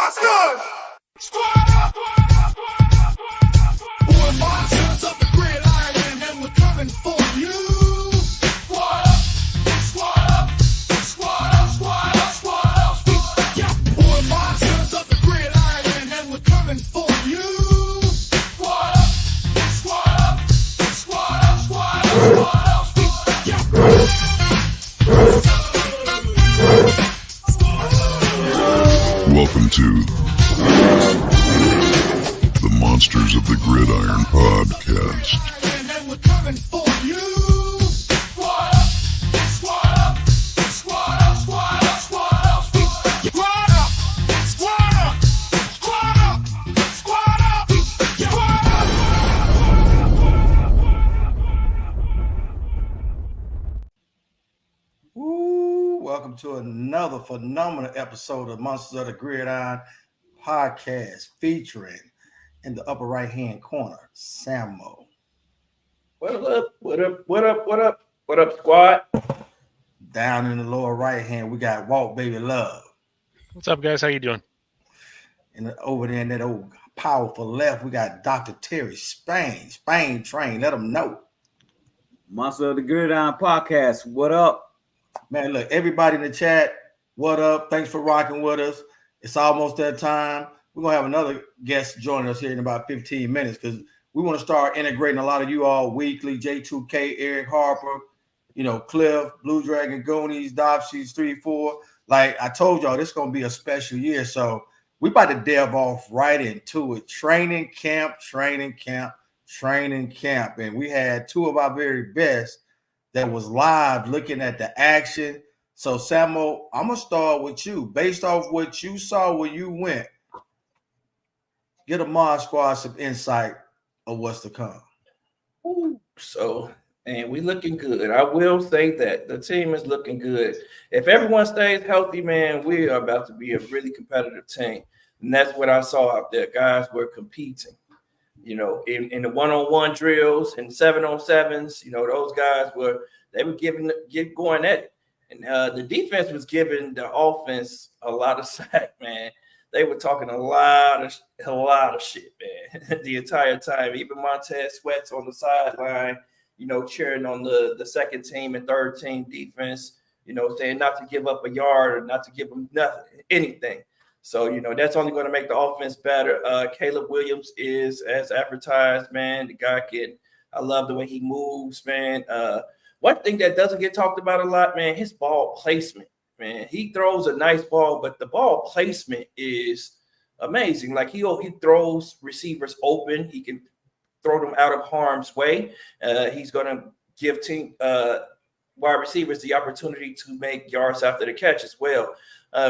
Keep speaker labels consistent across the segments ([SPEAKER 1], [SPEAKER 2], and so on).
[SPEAKER 1] monsters! Squad up! We're monsters of the gridiron, and we're coming for you. Squad up! Squad up! Squad up! Squad up! Squad up! Yeah, we're monsters of the gridiron, and we're coming for you. Squad up! Squad up! Squad up! Squad up! Squad up!
[SPEAKER 2] Welcome to the Monsters of the Gridiron podcast.
[SPEAKER 1] And we're coming for you. Squad up, squad up, squad up, squad up, squad up, squad up, squad up, squad up, squad up, squad up.
[SPEAKER 3] Woo! Welcome to another phenomenal episode of Monsters of the Gridiron podcast featuring in the upper right-hand corner, Sammo.
[SPEAKER 4] What up? What up? What up? What up? What up, squad?
[SPEAKER 3] Down in the lower right-hand, we got Walt Baby Love.
[SPEAKER 5] What's up, guys? How you doing?
[SPEAKER 3] And over there in that old powerful left, we got Dr. Terry Spain Train. Let them know.
[SPEAKER 6] Monster of the Gridiron podcast. What up?
[SPEAKER 3] Man, look, everybody in the chat, what up? Thanks for rocking with us. It's almost that time. We're going to have another guest joining us here in about 15 minutes because we want to start integrating a lot of you all weekly. J2K, Eric Harper, Cliff, Blue Dragon, Goonies, Dopsies, 3-4. Like I told y'all, this is going to be a special year. So we about to delve off right into it. Training camp. And we had two of our very best that was live looking at the action. So, Sammo, I'm going to start with you. Based off what you saw when you went, get a Mod Squad some insight of what's to come.
[SPEAKER 4] Ooh, and we looking good. I will say that the team is looking good. If everyone stays healthy, man, we are about to be a really competitive team. And that's what I saw out there. Guys were competing. In the one-on-one drills and 7-on-7s, those guys were going at it. And the defense was giving the offense a lot of slack, man. They were talking a lot of shit, man, the entire time. Even Montez Sweat's on the sideline, cheering on the second team and third team defense, saying not to give up a yard or not to give them anything. So, that's only going to make the offense better. Caleb Williams is as advertised, man. The guy I love the way he moves, man. One thing that doesn't get talked about a lot, man, his ball placement, man. He throws a nice ball, but the ball placement is amazing. Like he throws receivers open. He can throw them out of harm's way. He's going to give team wide receivers the opportunity to make yards after the catch as well.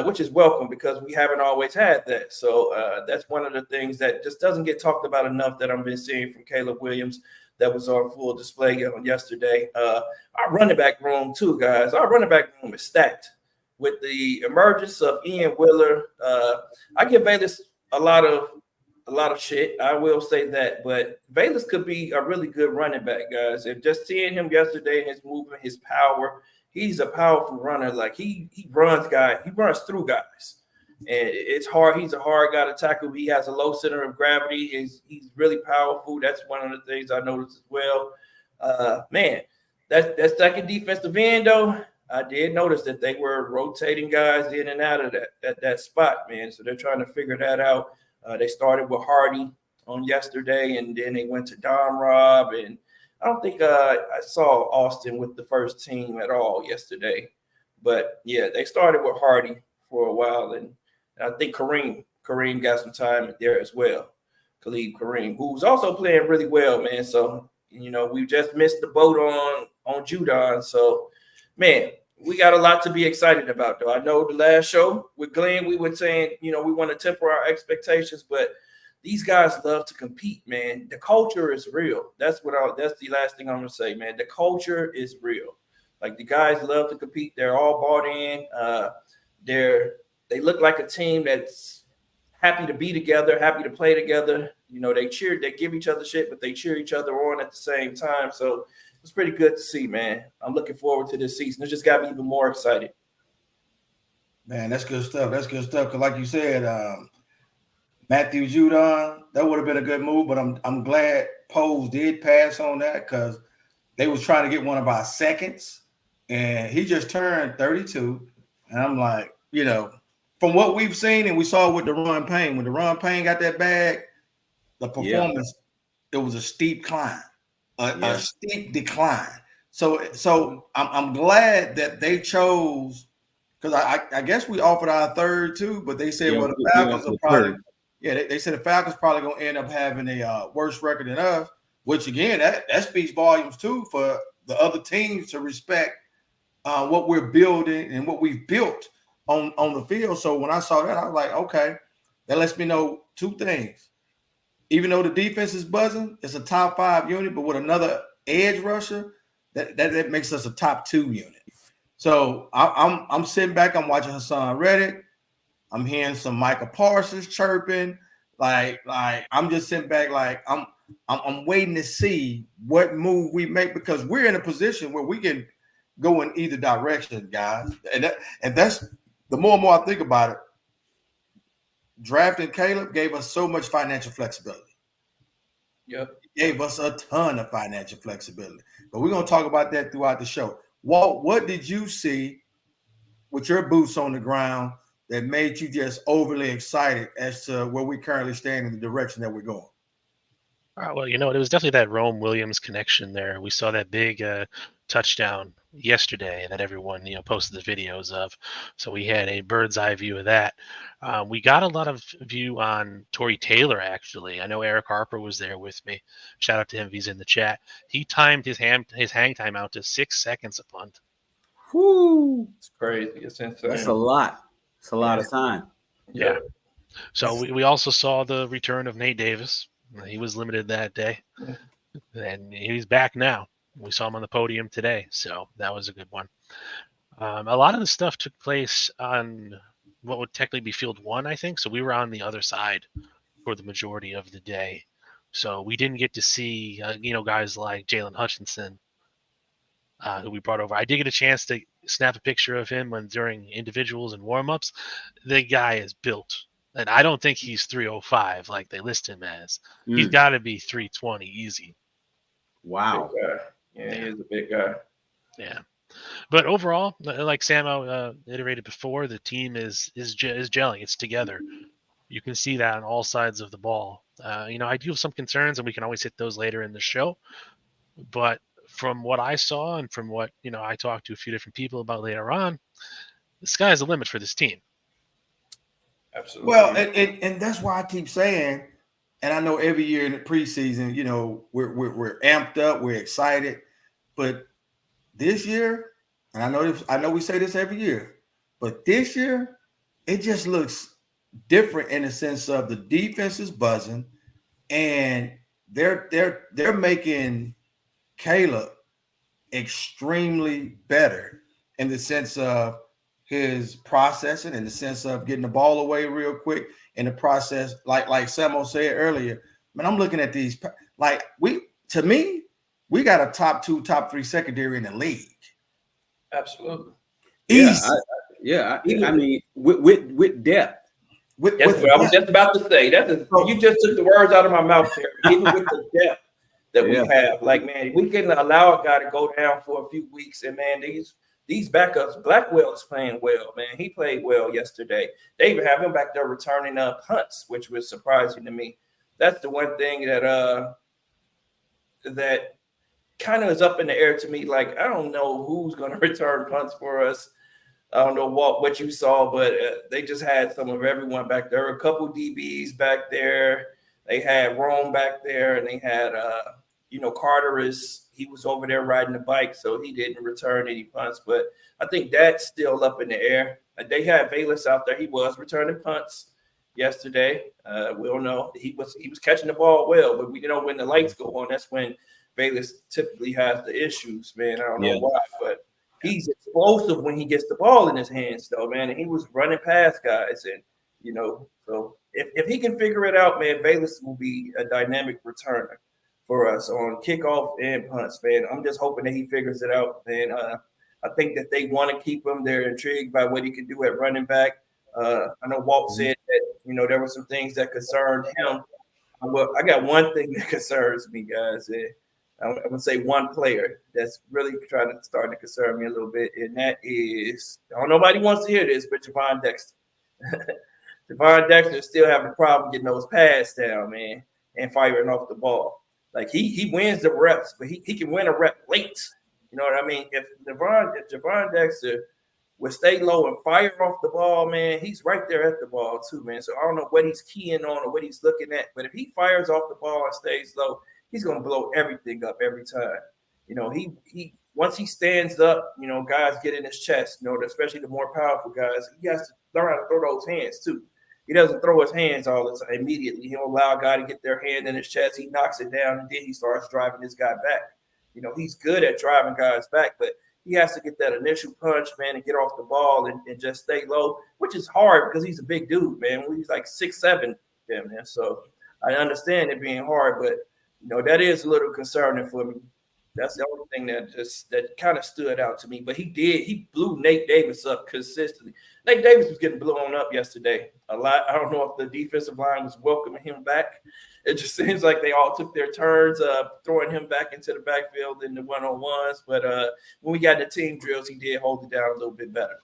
[SPEAKER 4] Which is welcome because we haven't always had that. So that's one of the things that just doesn't get talked about enough that I've been seeing from Caleb Williams that was on full display on yesterday. Our running back room too, guys. Our running back room is stacked with the emergence of Ian Wheeler. I give Bayless a lot of shit. I will say that, but Bayless could be a really good running back, guys. And just seeing him yesterday, his movement, his power. He's a powerful runner. Like he runs through guys. And it's hard. He's a hard guy to tackle. He has a low center of gravity. He's really powerful. That's one of the things I noticed as well. Man, that second defensive end, though, I did notice that they were rotating guys in and out of that spot, man. So they're trying to figure that out. They started with Hardy on yesterday, and then they went to Don Rob, and I don't think I saw Austin with the first team at all yesterday. But, yeah, they started with Hardy for a while. And I think Kareem got some time there as well. Khalid Kareem, who's also playing really well, man. So, we just missed the boat on Judon. So, man, we got a lot to be excited about, though. I know the last show with Glenn, we were saying, we want to temper our expectations. But these guys love to compete, man. The culture is real. That's the last thing I'm gonna say, man. The culture is real. Like the guys love to compete. They're all bought in. They look like a team that's happy to be together, happy to play together. They give each other shit, but they cheer each other on at the same time. So it's pretty good to see, man. I'm looking forward to this season. It just got me even more excited.
[SPEAKER 3] Man, that's good stuff. Because like you said, Matthew Judon. That would have been a good move, but I'm glad Pose did pass on that because they was trying to get one of our seconds, and he just turned 32. And I'm like, from what we've seen and we saw with Deron Payne, when Deron Payne got that bag, the performance, it was a steep climb, a steep decline. So I'm glad that they chose, because I guess we offered our third too, but they said, well, the Falcons are probably, they said the Falcons probably going to end up having a worse record than us, which again, that speaks volumes too for the other teams to respect what we're building and what we've built on the field. So when I saw that, I was like, okay, that lets me know two things. Even though the defense is buzzing, it's a top 5 unit, but with another edge rusher, that makes us a top 2 unit. So I'm sitting back, I'm watching Hassan Reddick, I'm hearing some Micah Parsons chirping, like I'm just sitting back, like I'm waiting to see what move we make, because we're in a position where we can go in either direction, guys. And that's the more and more I think about it. Drafting Caleb gave us so much financial flexibility.
[SPEAKER 4] Yep.
[SPEAKER 3] It gave us a ton of financial flexibility. But we're going to talk about that throughout the show. Walt, what did you see with your boots on the ground that made you just overly excited as to where we currently stand in the direction that we're going?
[SPEAKER 5] Well, it was definitely that Rome Williams connection there. We saw that big touchdown yesterday that everyone posted the videos of. So we had a bird's eye view of that. We got a lot of view on Torrey Taylor, actually. I know Eric Harper was there with me. Shout out to him if he's in the chat. He timed his hang time out to 6 seconds a punt.
[SPEAKER 6] Whoo!
[SPEAKER 4] It's crazy. It's insane.
[SPEAKER 6] That's a lot. It's a lot of time.
[SPEAKER 5] Yeah. So we also saw the return of Nate Davis. He was limited that day, and he's back now. We saw him on the podium today, so that was a good one. A lot of the stuff took place on what would technically be field 1, I think. So we were on the other side for the majority of the day. So we didn't get to see, guys like Jalen Hutchinson, who we brought over. I did get a chance to snap a picture of him during individuals and warm-ups. The guy is built. And I don't think he's 305 like they list him as. He's got to be 320 easy.
[SPEAKER 6] Wow.
[SPEAKER 4] Yeah, he is a big guy.
[SPEAKER 5] Yeah. But overall, like Samo iterated before, the team is gelling. It's together. You can see that on all sides of the ball. I do have some concerns, and we can always hit those later in the show. But from what I saw and from what, I talked to a few different people about later on, the sky's the limit for this team.
[SPEAKER 4] Absolutely.
[SPEAKER 3] Well, and that's why I keep saying, and I know every year in the preseason, we're amped up, we're excited, but this year, and I know we say this every year, but this year it just looks different in the sense of the defense is buzzing, and they're making Caleb extremely better in the sense of his processing, in the sense of getting the ball away real quick, in the process, like Samo said earlier. Man, I'm looking at these, to me, we got a top 2, top 3 secondary in the league.
[SPEAKER 4] Absolutely.
[SPEAKER 3] Easy.
[SPEAKER 6] I mean, with depth.
[SPEAKER 4] That's what I was just about to say. You just took the words out of my mouth there. Even with the depth that we have, we can allow a guy to go down for a few weeks, and man, these backups, Blackwell is playing well, man. He played well yesterday. They even have him back there returning punts, which was surprising to me. That's the one thing that kind of is up in the air to me. Like, I don't know who's going to return punts for us. I don't know what you saw, but they just had some of everyone back there. A couple DBs back there. They had Rome back there, and they had Carter he was over there riding the bike, so he didn't return any punts. But I think that's still up in the air. They had Bayless out there. He was returning punts yesterday. We don't know. He was catching the ball well, but when the lights go on, that's when Bayless typically has the issues, man. I don't know why, but he's explosive when he gets the ball in his hands, though, man. And he was running past guys, and so if he can figure it out, man, Bayless will be a dynamic returner for us on kickoff and punts, man. I'm just hoping that he figures it out, man. I think that they want to keep him. They're intrigued by what he can do at running back. I know Walt said that there were some things that concerned him. Well, I got one thing that concerns me, guys. And I'm gonna say one player that's really trying to start to concern me a little bit, and that is, I don't know, nobody wants to hear this, but Javon Dexter. Javon Dexter still having a problem getting those pads down, man, and firing off the ball. Like he wins the reps, but he can win a rep late. You know what I mean? If Javon Dexter would stay low and fire off the ball, man, he's right there at the ball too, man. So I don't know what he's keying on or what he's looking at, but if he fires off the ball and stays low, he's gonna blow everything up every time. He once he stands up, guys get in his chest, especially the more powerful guys, he has to learn how to throw those hands too. He doesn't throw his hands all the time immediately. He'll allow a guy to get their hand in his chest, he knocks it down, and then he starts driving this guy back. He's good at driving guys back, but he has to get that initial punch, man, and get off the ball and just stay low, which is hard because he's a big dude, man. He's like 6'7", man. So I understand it being hard, but that is a little concerning for me. That's the only thing that kind of stood out to me. But he blew Nate Davis up consistently. Nate Davis was getting blown up yesterday a lot. I don't know if the defensive line was welcoming him back. It just seems like they all took their turns throwing him back into the backfield in the one-on-ones. But when we got the team drills, he did hold it down a little bit better.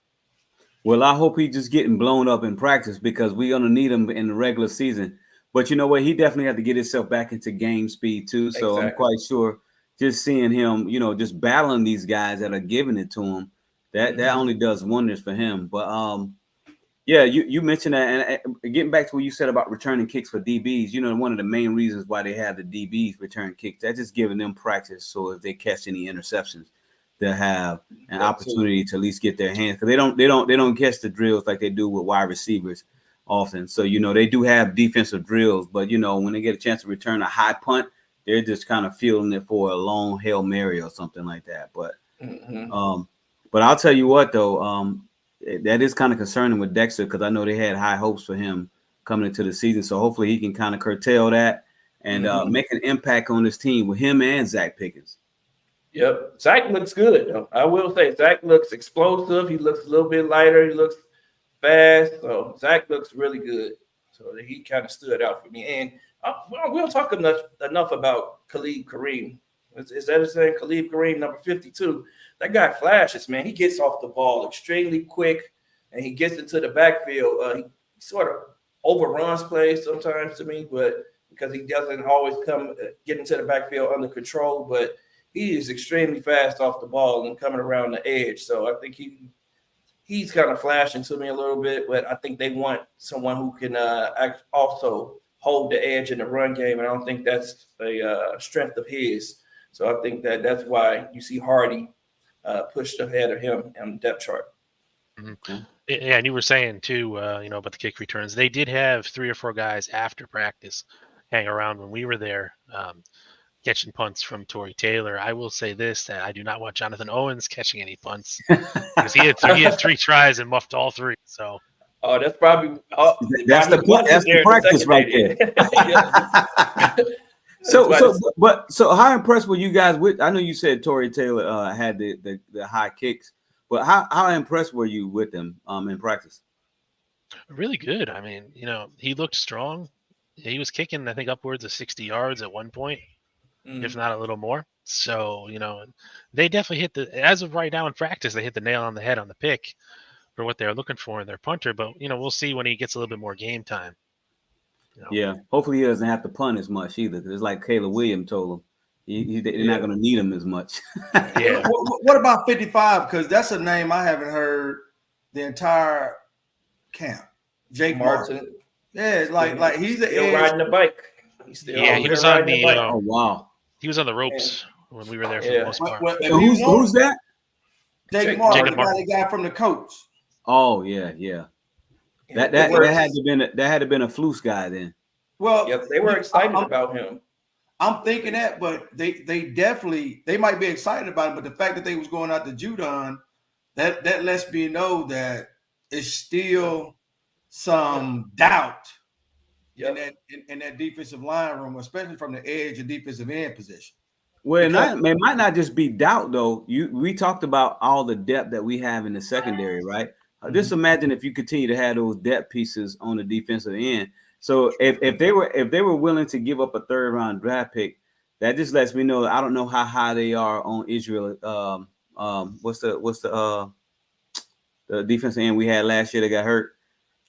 [SPEAKER 6] Well, I hope he's just getting blown up in practice because we're going to need him in the regular season. But you know what? He definitely had to get himself back into game speed too. So exactly. I'm quite sure just seeing him, just battling these guys that are giving it to him, that only does wonders for him. But yeah, you mentioned that, and getting back to what you said about returning kicks for DBs, one of the main reasons why they have the DBs return kicks, that's just giving them practice. So if they catch any interceptions, they'll have an opportunity to at least get their hands, because they don't catch the drills like they do with wide receivers often. So they do have defensive drills, but when they get a chance to return a high punt, they're just kind of fielding it for a long Hail Mary or something like that. But but I'll tell you what though, that is kind of concerning with Dexter, because I know they had high hopes for him coming into the season. So hopefully he can kind of curtail that and make an impact on this team with him and Zach Pickens.
[SPEAKER 4] Yep. Zach looks good, though. I will say Zach looks explosive. He looks a little bit lighter. He looks fast. So Zach looks really good. So he kind of stood out for me. And we don't talk enough about Khalid Kareem. Is that his name? Khalid Kareem, number 52. That guy flashes, man. He gets off the ball extremely quick, and he gets into the backfield. He sort of overruns plays sometimes to me, but because he doesn't always get into the backfield under control. But he is extremely fast off the ball and coming around the edge. So I think he's kind of flashing to me a little bit, but I think they want someone who can also hold the edge in the run game, and I don't think that's a strength of his. So I think that's why you see Hardy pushed ahead of him on the depth chart.
[SPEAKER 5] Mm-hmm. Yeah, and you were saying too, about the kick returns. They did have 3 or 4 guys after practice hang around when we were there, catching punts from Torrey Taylor. I will say this, that I do not want Jonathan Owens catching any punts because he had 3 tries and muffed all 3. So.
[SPEAKER 4] Oh, that's probably
[SPEAKER 6] that's the practice right there. So how impressed were you guys with? I know you said Torrey Taylor had the high kicks, but how impressed were you with him in practice?
[SPEAKER 5] Really good. I mean, he looked strong. He was kicking, I think, upwards of 60 yards at one point, if not a little more. So, they definitely as of right now in practice, they hit the nail on the head on the pick for what they're looking for in their punter. But, we'll see when he gets a little bit more game time.
[SPEAKER 6] Yeah, hopefully he doesn't have to punt as much either, because it's like Caleb Williams told him. They're not going to need him as much.
[SPEAKER 3] Yeah. What about 55? Because that's a name I haven't heard the entire camp. Jake Martin. Yeah, like he's
[SPEAKER 4] still riding the bike.
[SPEAKER 5] He was on the
[SPEAKER 6] oh wow.
[SPEAKER 5] He was on the ropes when we were there for the most part.
[SPEAKER 6] Who's that?
[SPEAKER 3] Jake Martin, the guy from the coach.
[SPEAKER 6] Oh yeah. That had to been a Flus guy then.
[SPEAKER 3] Well,
[SPEAKER 4] yeah, they were excited about him.
[SPEAKER 3] I'm thinking that, but they definitely might be excited about him. But the fact that they was going out to Judon, that lets me know that it's still some doubt in that defensive line room, especially from the edge and defensive end position.
[SPEAKER 6] Well, it might not just be doubt though. We talked about all the depth that we have in the secondary, right? Just imagine if you continue to have those depth pieces on the defensive end. So if they were willing to give up a 3rd round draft pick, that just lets me know. I don't know how high they are on Israel. What's the defensive end we had last year that got hurt?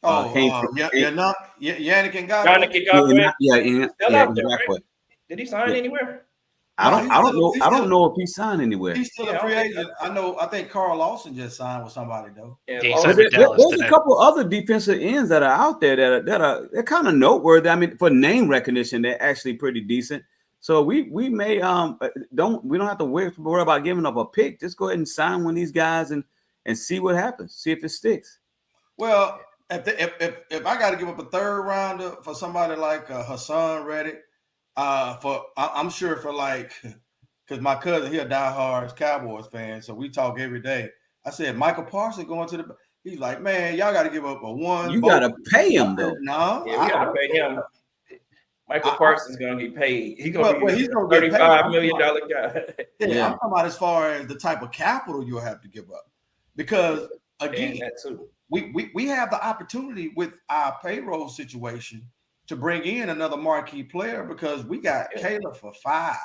[SPEAKER 3] Yannick
[SPEAKER 4] Yannick
[SPEAKER 3] Ngakoue.
[SPEAKER 4] Ngakoue. Still out there,
[SPEAKER 6] exactly.
[SPEAKER 4] right? Did he sign anywhere?
[SPEAKER 6] I don't know. I don't know if he signed anywhere.
[SPEAKER 3] He's still a free agent. I think Carl Lawson just signed with somebody though.
[SPEAKER 5] Yeah, he signed with Dallas
[SPEAKER 6] There's
[SPEAKER 5] today.
[SPEAKER 6] a couple other defensive ends that are out there they're kind of noteworthy. I mean, for name recognition, they're actually pretty decent. So we may don't have to worry about giving up a pick. Just go ahead and sign one of these guys and see what happens. See if it sticks.
[SPEAKER 3] Well, if I got to give up a 3rd rounder for somebody like Hassan Reddick, I'm sure for like, because my cousin, he a diehard Cowboys fan, so we talk every day. I said Michael Parsons going to the. He's like, man, y'all got to give up a one.
[SPEAKER 6] You got to pay him though.
[SPEAKER 3] No,
[SPEAKER 4] yeah, we got to pay him. Michael Parsons going to get paid. He's going to be a $35 million guy.
[SPEAKER 3] Yeah, I'm talking about as far as the type of capital you'll have to give up, because again,
[SPEAKER 4] that too.
[SPEAKER 3] We have the opportunity with our payroll situation to bring in another marquee player, because we got Caleb for 5.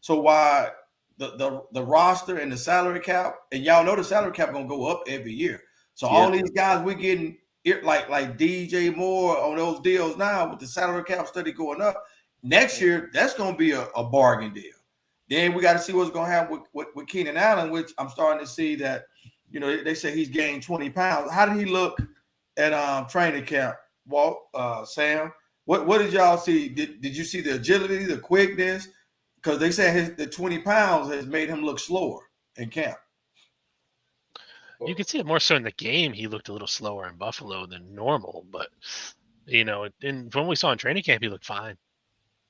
[SPEAKER 3] So why the roster and the salary cap, and y'all know the salary cap gonna go up every year. So all these guys we're getting like DJ Moore on those deals now, with the salary cap study going up next year, that's gonna be a bargain deal. Then we got to see what's gonna happen with Keenan Allen, which I'm starting to see that, you know, they say he's gained 20 pounds. How did he look at training camp, Walt, Sam? What did y'all see? Did you see the agility, the quickness? Because they say the 20 pounds has made him look slower in camp.
[SPEAKER 5] You can see it more so in the game. He looked a little slower in Buffalo than normal, but you know, from what we saw in training camp, he looked fine.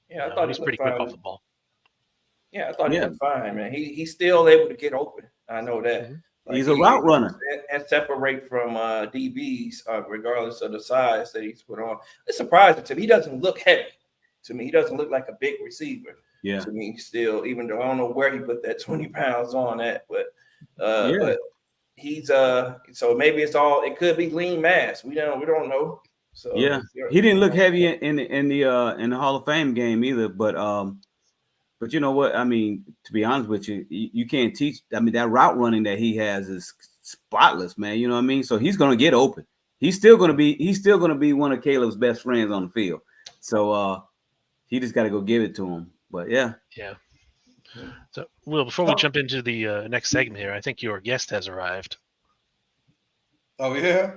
[SPEAKER 4] Yeah, I thought
[SPEAKER 5] he was pretty quick off the ball.
[SPEAKER 4] Yeah, I thought he looked fine, man. He's still able to get open. I know that.
[SPEAKER 5] Mm-hmm.
[SPEAKER 4] Like,
[SPEAKER 6] he's a route runner
[SPEAKER 4] and separate from DBs, regardless of the size that he's put on. It's surprising to me. He doesn't look heavy. To me, he doesn't look like a big receiver.
[SPEAKER 6] Yeah.
[SPEAKER 4] To me, still, even though I don't know where he put that 20 pounds on at, but he's so maybe it could be lean mass. We don't know. So
[SPEAKER 6] he didn't look heavy in the Hall of Fame game either, but you know what? I mean, to be honest with you, you can't teach. I mean, that route running that he has is spotless, man. You know what I mean? So he's gonna get open. He's still gonna be one of Caleb's best friends on the field. So he just got to go give it to him. But yeah.
[SPEAKER 5] So, Will, before we jump into the next segment here, I think your guest has arrived.
[SPEAKER 3] Oh yeah.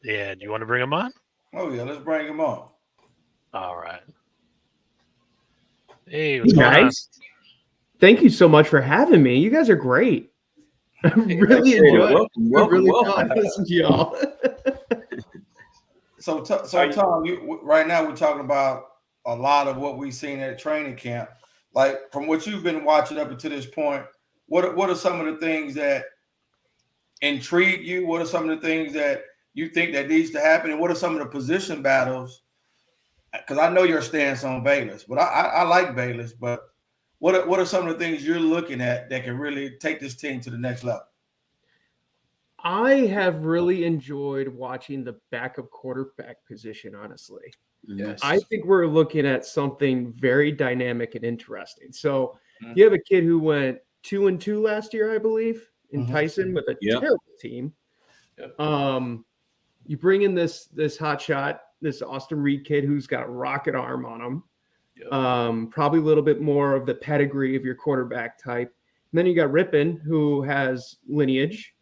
[SPEAKER 5] Yeah. Do you want to bring him on?
[SPEAKER 3] Oh yeah. Let's bring him on.
[SPEAKER 5] All right. Hey, what's going on?
[SPEAKER 7] Thank you so much for having me. You guys are great. I really enjoy it. Welcome. Listen to y'all.
[SPEAKER 3] So Tom, right now we're talking about a lot of what we've seen at training camp. Like, from what you've been watching up until this point, what are some of the things that intrigue you? What are some of the things that you think that needs to happen? And what are some of the position battles? Because I know your stance on Bayless, but I like Bayless. But what are some of the things you're looking at that can really take this team to the next level?
[SPEAKER 7] I have really enjoyed watching the backup quarterback position, honestly.
[SPEAKER 6] Yes.
[SPEAKER 7] I think we're looking at something very dynamic and interesting. So you have a kid who went 2-2 last year, I believe, in Tyson with a terrible team. You bring in this hot shot, this Austin Reed kid who's got a rocket arm on him. Probably a little bit more of the pedigree of your quarterback type. And then you got Rippon, who has lineage.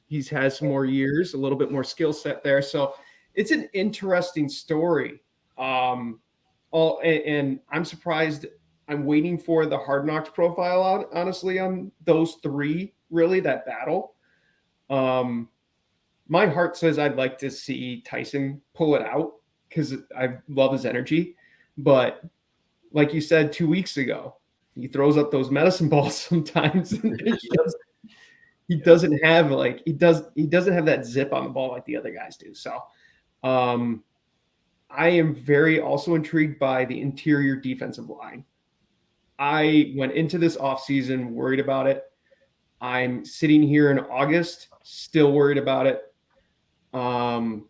[SPEAKER 7] He's has some more years, a little bit more skill set there. So it's an interesting story. And I'm surprised. I'm waiting for the Hard Knocks profile honestly, on those three, really, that battle. My heart says I'd like to see Tyson pull it out because I love his energy. But like you said 2 weeks ago, he throws up those medicine balls sometimes. And he doesn't have he doesn't have that zip on the ball like the other guys do. So I am very also intrigued by the interior defensive line. I went into this offseason worried about it. I'm sitting here in August, still worried about it. I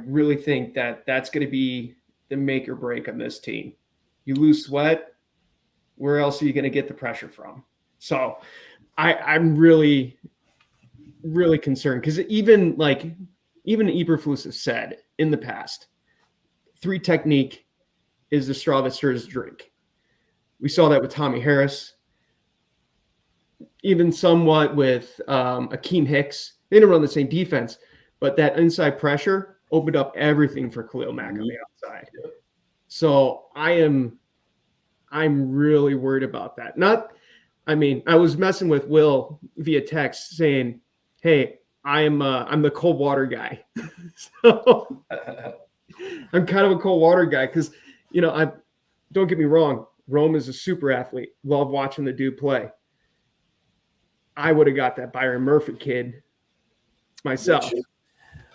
[SPEAKER 7] really think that that's going to be the make or break on this team. You lose Sweat, where else are you going to get the pressure from? So I'm really, really concerned because even Eberflus has said in the past, 3 technique is the straw that stirs the drink. We saw that with Tommy Harris, even somewhat with Akeem Hicks. They didn't run the same defense, but that inside pressure opened up everything for Khalil Mack on the outside. So I'm really worried about that. I was messing with Will via text saying, "Hey, I'm the cold water guy." So I'm kind of a cold water guy because, I don't get me wrong, Rome is a super athlete. Love watching the dude play. I would have got that Byron Murphy kid myself.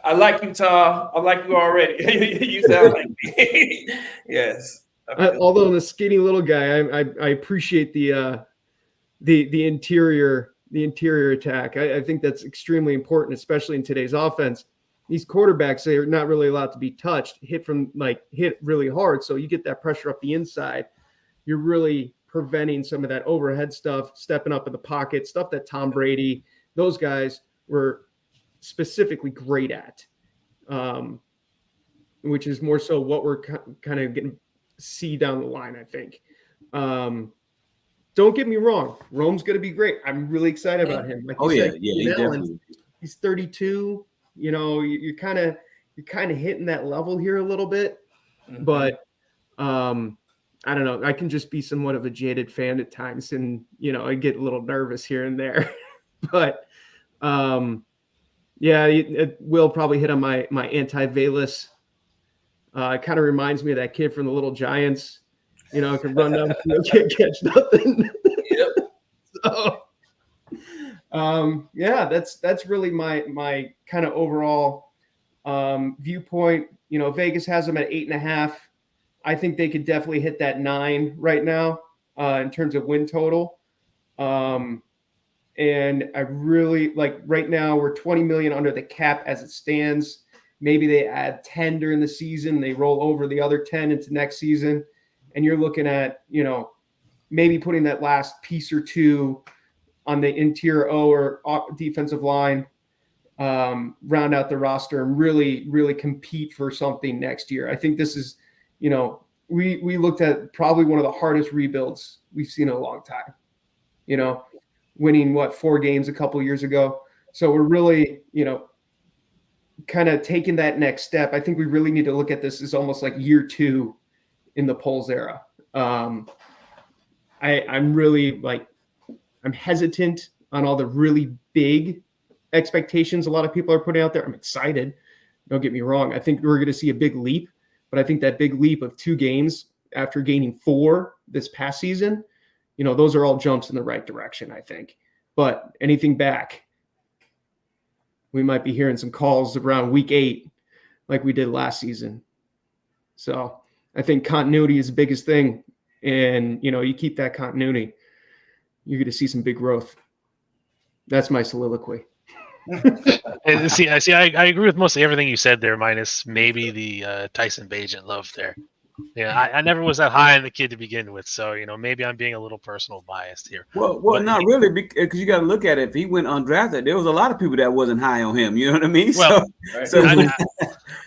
[SPEAKER 4] I like you, Tom. I like you already. You sound like me. Yes.
[SPEAKER 7] Although I'm a skinny little guy, I appreciate the interior attack. I think that's extremely important, especially in today's offense. These quarterbacks, they're not really allowed to be touched, hit really hard. So you get that pressure up the inside. You're really preventing some of that overhead stuff, stepping up in the pocket, stuff that Tom Brady, those guys were specifically great at, which is more so what we're kind of getting see down the line, I think. Don't get me wrong, Rome's going to be great. I'm really excited about him. Like you said, he's 32. You're kind of hitting that level here a little bit, but I don't know. I can just be somewhat of a jaded fan at times, and I get a little nervous here and there. But it will probably hit on my anti-Valus. It kind of reminds me of that kid from the Little Giants. Can run down the field, can't catch nothing. So, that's really my kind of overall viewpoint. Vegas has them at 8.5. I think they could definitely hit that 9 right now in terms of win total. And I really right now we're 20 million under the cap as it stands. Maybe they add 10 during the season. They roll over the other 10 into next season. And you're looking at, maybe putting that last piece or two on the interior O or defensive line, round out the roster and really, really compete for something next year. I think this is, we looked at probably one of the hardest rebuilds we've seen in a long time, winning 4 games a couple years ago. So we're really, kind of taking that next step. I think we really need to look at this as almost like year 2 in the Poles era. I'm really I'm hesitant on all the really big expectations a lot of people are putting out there. I'm excited. Don't get me wrong. I think we're going to see a big leap, but I think that big leap of 2 games after gaining 4 this past season, those are all jumps in the right direction, I think. But anything back, we might be hearing some calls around week 8 like we did last season. So I think continuity is the biggest thing. And, you keep that continuity, you're going to see some big growth. That's my soliloquy.
[SPEAKER 5] And I agree with mostly everything you said there, minus maybe the Tyson Bagent love there. Yeah, I never was that high on the kid to begin with, so maybe I'm being a little personal biased here.
[SPEAKER 6] Well, not really, because you got to look at it. If he went undrafted, there was a lot of people that wasn't high on him. You know what I mean?
[SPEAKER 5] Well,
[SPEAKER 6] so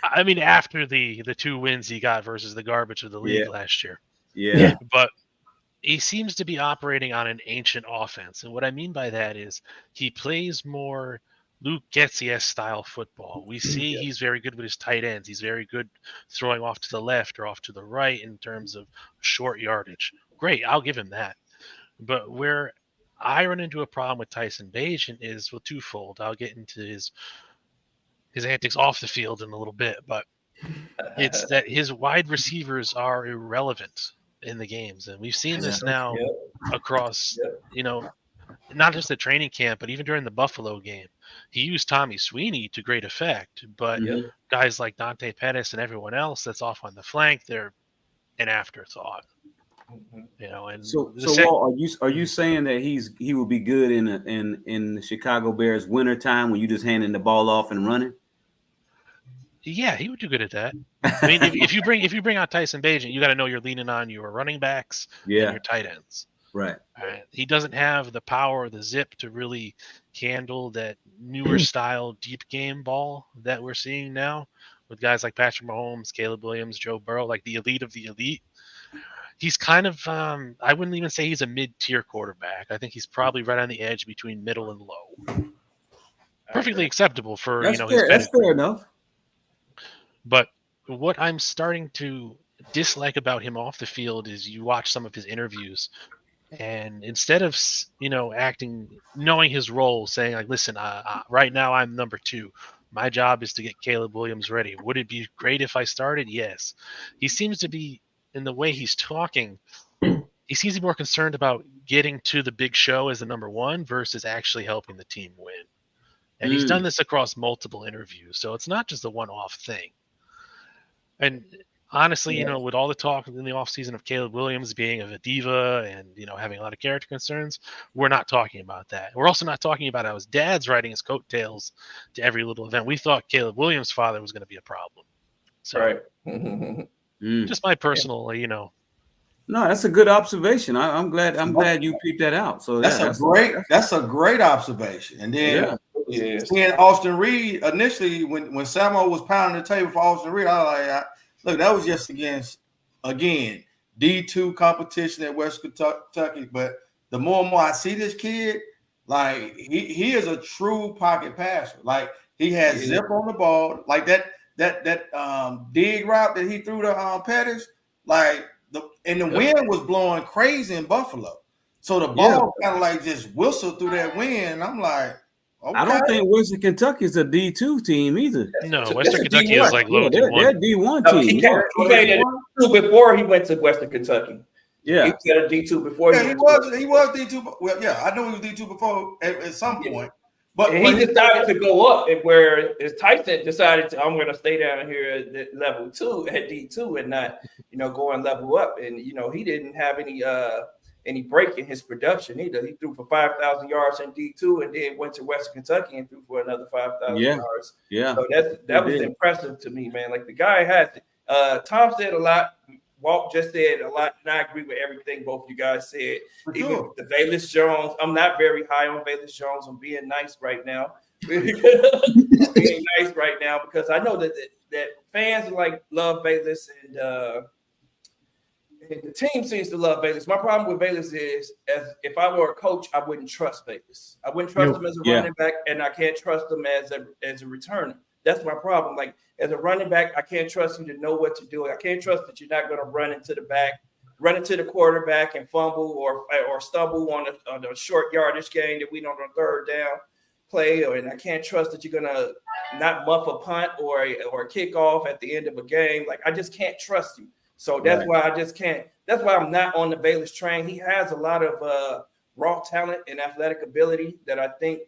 [SPEAKER 5] I mean, after the 2 wins he got versus the garbage of the league last year.
[SPEAKER 6] Yeah.
[SPEAKER 5] But he seems to be operating on an ancient offense, and what I mean by that is he plays more Luke Getzies style football. We see he's very good with his tight ends. He's very good throwing off to the left or off to the right in terms of short yardage. Great, I'll give him that. But where I run into a problem with Tyson Bagent is twofold. I'll get into his antics off the field in a little bit, but it's that his wide receivers are irrelevant in the games, and we've seen this now across, not just the training camp, but even during the Buffalo game. He used Tommy Sweeney to great effect, but guys like Dante Pettis and everyone else that's off on the flank, they're an afterthought. You know, and
[SPEAKER 6] So Walt, are you saying that he will be good in the Chicago Bears winter time when you just handing the ball off and running?
[SPEAKER 5] Yeah, he would do good at that. I mean, if you bring out Tyson Bagent, you got to know you're leaning on your running backs and your tight ends.
[SPEAKER 6] Right.
[SPEAKER 5] He doesn't have the power or the zip to really handle that newer style deep game ball that we're seeing now with guys like Patrick Mahomes, Caleb Williams, Joe Burrow, like the elite of the elite. He's kind of I wouldn't even say he's a mid-tier quarterback. I think he's probably right on the edge between middle and low. Perfectly acceptable for
[SPEAKER 6] That's
[SPEAKER 5] his
[SPEAKER 6] fair. That's fair enough.
[SPEAKER 5] But what I'm starting to dislike about him off the field is you watch some of his interviews, and instead of acting, knowing his role, saying like, "Listen, right now I'm number 2. My job is to get Caleb Williams ready. Would it be great if I started? Yes." He seems to be, in the way he's talking, he seems to be more concerned about getting to the big show as the number 1 versus actually helping the team win. And he's done this across multiple interviews, so it's not just a one-off thing. And honestly, with all the talk in the offseason of Caleb Williams being a diva and, having a lot of character concerns, we're not talking about that. We're also not talking about how his dad's riding his coattails to every little event. We thought Caleb Williams' father was going to be a problem. So, just my personal,
[SPEAKER 6] No, that's a good observation. I'm glad you peeped that out. So
[SPEAKER 3] that's a great observation. And then seeing Austin Reed initially, when Samo was pounding the table for Austin Reed, I was like, look, that was just against D2 competition at West Kentucky. But the more and more I see this kid, like he is a true pocket passer. Like he has zip on the ball, like that dig route that he threw to Pettis, like the wind was blowing crazy in Buffalo. So the ball kind of like just whistled through that wind. I'm like, okay.
[SPEAKER 6] I don't think Western Kentucky is a D2 team either.
[SPEAKER 5] No, Western Kentucky is like low
[SPEAKER 6] D1. They're
[SPEAKER 5] D1.
[SPEAKER 6] D1 team.
[SPEAKER 4] He played at D2 before he went to Western Kentucky.
[SPEAKER 6] Yeah,
[SPEAKER 4] he was at a D2 before.
[SPEAKER 3] He was D2. Well, yeah, I knew he was D2 before at some point. But
[SPEAKER 4] he decided to go up, and where Tyson decided I'm going to stay down here at level 2 at D2 and not, go and level up. And he didn't have any break in his production either. He threw for 5,000 yards in D2 and then went to Western Kentucky and threw for another 5,000 yards. Yeah, so that was impressive to me, man. Like the guy had. Tom said a lot. Walt just said a lot, and I agree with everything both you guys said. Even with the Velus Jones, I'm not very high on Velus Jones. I'm being nice right now. Because I know that fans love Velus and the team seems to love Velus. My problem with Velus is, as if I were a coach, I wouldn't trust Velus. I wouldn't trust him as a running back, and I can't trust him as a returner. That's my problem. Like as a running back, I can't trust you to know what to do. I can't trust that you're not going to run into the quarterback and fumble or stumble on a short yardage game that we know on third down play. And I can't trust that you're going to not muff a punt or a kickoff at the end of a game. Like I just can't trust you. So that's why I just can't. That's why I'm not on the Velus train. He has a lot of raw talent and athletic ability that I think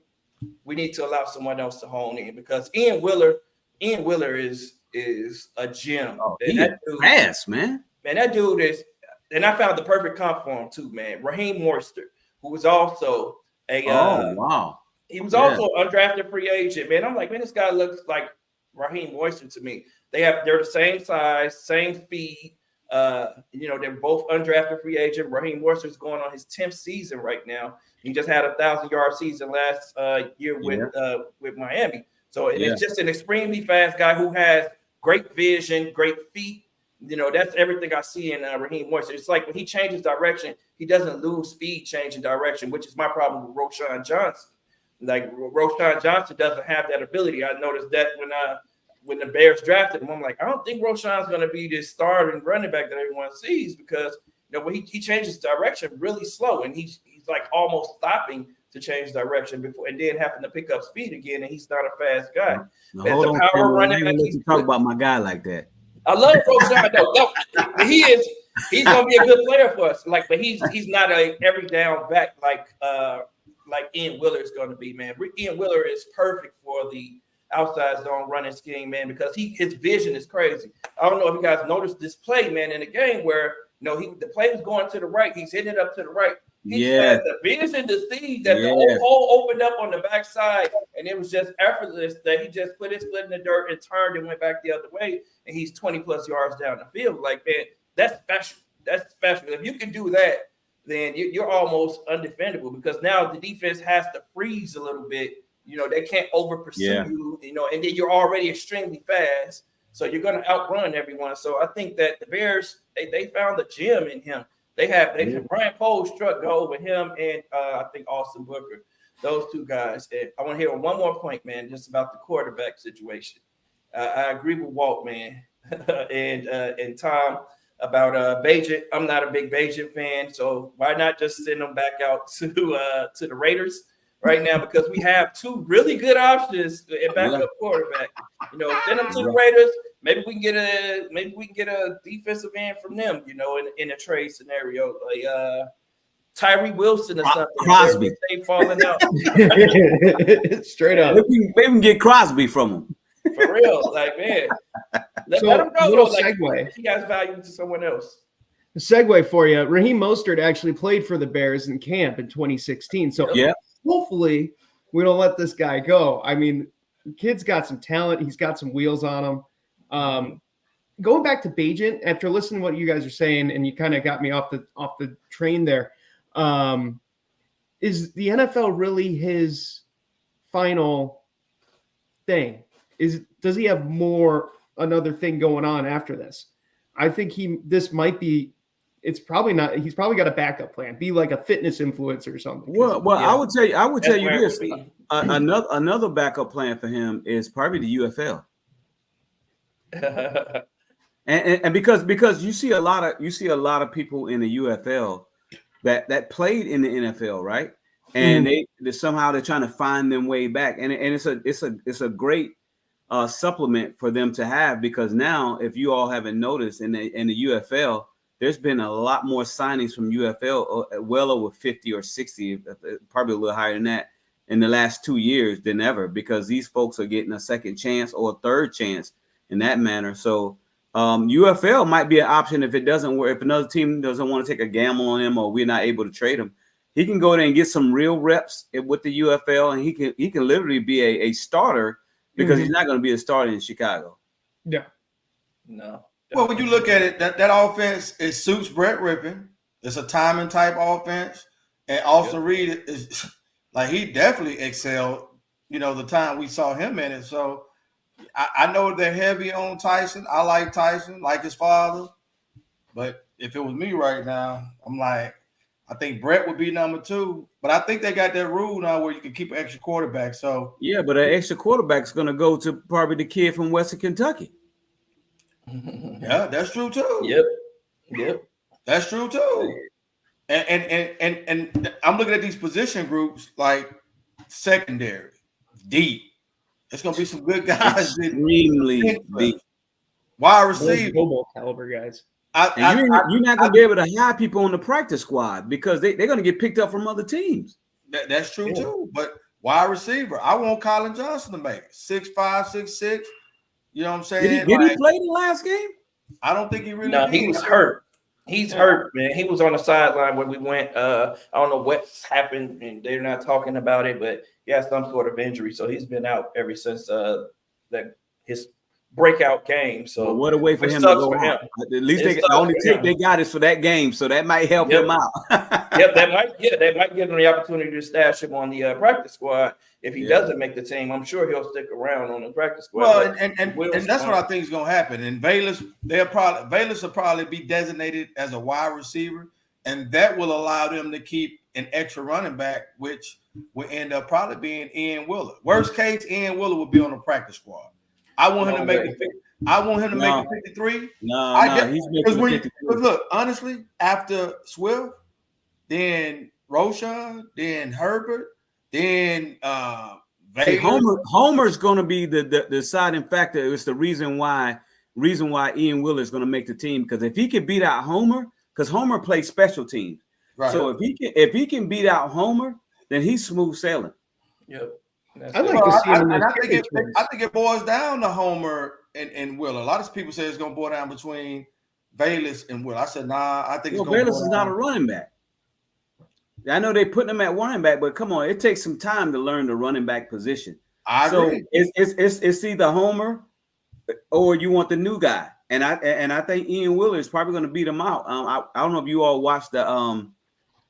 [SPEAKER 4] we need to allow someone else to hone in, because Ian Willer is a gem.
[SPEAKER 6] Oh, he is fast, man.
[SPEAKER 4] Man, that dude is, and I found the perfect comp for him too, man. Raheem Mostert, who was also he was also an undrafted free agent, man. I'm like, man, this guy looks like Raheem Mostert to me. They're the same size, same speed. They're both undrafted free agent. Raheem Mostert's going on his 10th season right now. He just had a 1,000-yard season last year with Miami. So it's just an extremely fast guy who has great vision, great feet. That's everything I see in Raheem Mostert. It's like when he changes direction, he doesn't lose speed changing direction, which is my problem with Roschon Johnson. Like Roschon Johnson doesn't have that ability. I noticed that when the Bears drafted him, I'm like, I don't think Roschon's going to be this starting running back that everyone sees, because when he changes direction really slow, and he's like almost stopping to change direction before and then having to pick up speed again, and he's not a fast guy.
[SPEAKER 6] Now, hold on, power running back. Let you talk about my guy like that.
[SPEAKER 4] I love Roschon though. He's gonna be a good player for us. Like, but he's not a every down back like Ian Willer is going to be, man. Ian Willer is perfect for the outside zone running scheme, man, because his vision is crazy. I don't know if you guys noticed this play, man, in the game where the play was going to the right. He's hitting it up to the right. He
[SPEAKER 6] Yeah.
[SPEAKER 4] had the vision to see that the
[SPEAKER 6] Yeah.
[SPEAKER 4] hole opened up on the backside, and it was just effortless that he just put his foot in the dirt and turned and went back the other way, and he's 20+ yards down the field. Like, man, that's special. That's special. If you can do that, then you're almost undefendable, because now the defense has to freeze a little bit. They can't over pursue you, and then you're already extremely fast, so you're going to outrun everyone. So I think that the Bears, they found a gem in him. They have Brian Poles struck gold with him, and I think Austin Booker, those two guys. And I want to hear one more point, man, just about the quarterback situation. I agree with Walt, man, and Tom about Bagent. I'm not a big Bagent fan, so why not just send them back out to the Raiders right now, because we have two really good options at backup quarterback. Send them to the Raiders. Maybe we can get a defensive end from them. In a trade scenario, like Tyree Wilson or something.
[SPEAKER 6] Crosby.
[SPEAKER 4] They falling out.
[SPEAKER 7] Straight up.
[SPEAKER 6] Maybe we can get Crosby from him.
[SPEAKER 4] For real, like, man. Let him go.
[SPEAKER 7] Little
[SPEAKER 4] Like,
[SPEAKER 7] segue.
[SPEAKER 4] he has value to someone else.
[SPEAKER 7] A segue for you. Raheem Mostert actually played for the Bears in camp in 2016. So hopefully we don't let this guy go. I mean, the kid's got some talent. He's got some wheels on him. Going back to Bagent, after listening to what you guys are saying, and you kind of got me off the train there, is the NFL really his final thing? Does he have another thing going on after this? I think this might be. It's probably not. He's probably got a backup plan. Be like a fitness influencer or something.
[SPEAKER 6] Well, I would tell you this.
[SPEAKER 4] Would be.
[SPEAKER 6] Another backup plan for him is probably the UFL. and because you see a lot of people in the UFL that played in the NFL, right? And they're trying to find them way back, and it's a great supplement for them to have, because now, if you all haven't noticed, in the UFL, there's been a lot more signings from UFL, well over 50 or 60, probably a little higher than that, in the last 2 years than ever, because these folks are getting a second chance or a third chance in that manner. So UFL might be an option if it doesn't work. If another team doesn't want to take a gamble on him, or we're not able to trade him, he can go there and get some real reps with the UFL, and he can literally be a starter, because he's not going to be a starter in Chicago.
[SPEAKER 7] Yeah.
[SPEAKER 4] No.
[SPEAKER 3] Well, when you look at it, that offense, it suits Brett Rippon. It's a timing type offense, and Austin Reed is like, he definitely excelled. The time we saw him in it. So I know they're heavy on Tyson. I like Tyson, like his father. But if it was me right now, I'm like, I think Brett would be number 2. But I think they got that rule now where you can keep an extra quarterback. So
[SPEAKER 6] yeah, but an extra quarterback is going to go to probably the kid from Western Kentucky.
[SPEAKER 3] yeah, that's true too.
[SPEAKER 4] Yep.
[SPEAKER 3] That's true too. And I'm looking at these position groups like secondary, deep. It's gonna be some good guys.
[SPEAKER 6] Extremely deep.
[SPEAKER 3] Wide receiver,
[SPEAKER 7] global caliber guys.
[SPEAKER 6] You're not gonna be able to hire people on the practice squad, because they're gonna get picked up from other teams.
[SPEAKER 3] That's true too. But wide receiver, I want Colin Johnson to make it 6'5", 6'6". You know what I'm saying?
[SPEAKER 6] Did he play the last game?
[SPEAKER 3] I don't think he really.
[SPEAKER 4] No,
[SPEAKER 3] did.
[SPEAKER 4] he was hurt. He's hurt, man. He was on the sideline when we went. I don't know what's happened, and they're not talking about it, but he has some sort of injury, so he's been out ever since his breakout game. So
[SPEAKER 6] well, what a way for him to go
[SPEAKER 4] for him.
[SPEAKER 6] At least the only tape they got is for that game, so that might help him out.
[SPEAKER 4] That might give him the opportunity to stash him on the practice squad. If he doesn't make the team, I'm sure he'll stick around on the practice squad.
[SPEAKER 3] Well, and that's what I think is going to happen. And Bayless will probably be designated as a wide receiver, and that will allow them to keep an extra running back, which will end up probably being Ian Willer. Worst case, Ian Willer will be on the practice squad. I want him to make the 50. I want him to make the 53.
[SPEAKER 6] He's making the 53.
[SPEAKER 3] Because look, honestly, after Swift, then Roshan, then Herbert, then
[SPEAKER 6] Homer's going to be the deciding factor. It's the reason why Ian Willer is going to make the team, because if he can beat out Homer, because Homer plays special teams, right. So if he can beat out Homer, then he's smooth sailing.
[SPEAKER 4] Yep.
[SPEAKER 3] I think it boils down to Homer and Willer. A lot of people say it's going to boil down between Bayless and Will. I said, nah, I think
[SPEAKER 6] Well,
[SPEAKER 3] it's going to
[SPEAKER 6] Bayless is not a running back. I know they putting him at running back, but come on, it takes some time to learn the running back position.
[SPEAKER 3] I agree.
[SPEAKER 6] So it's either Homer or you want the new guy. And I think Ian Wheeler is probably going to beat him out. I don't know if you all watched the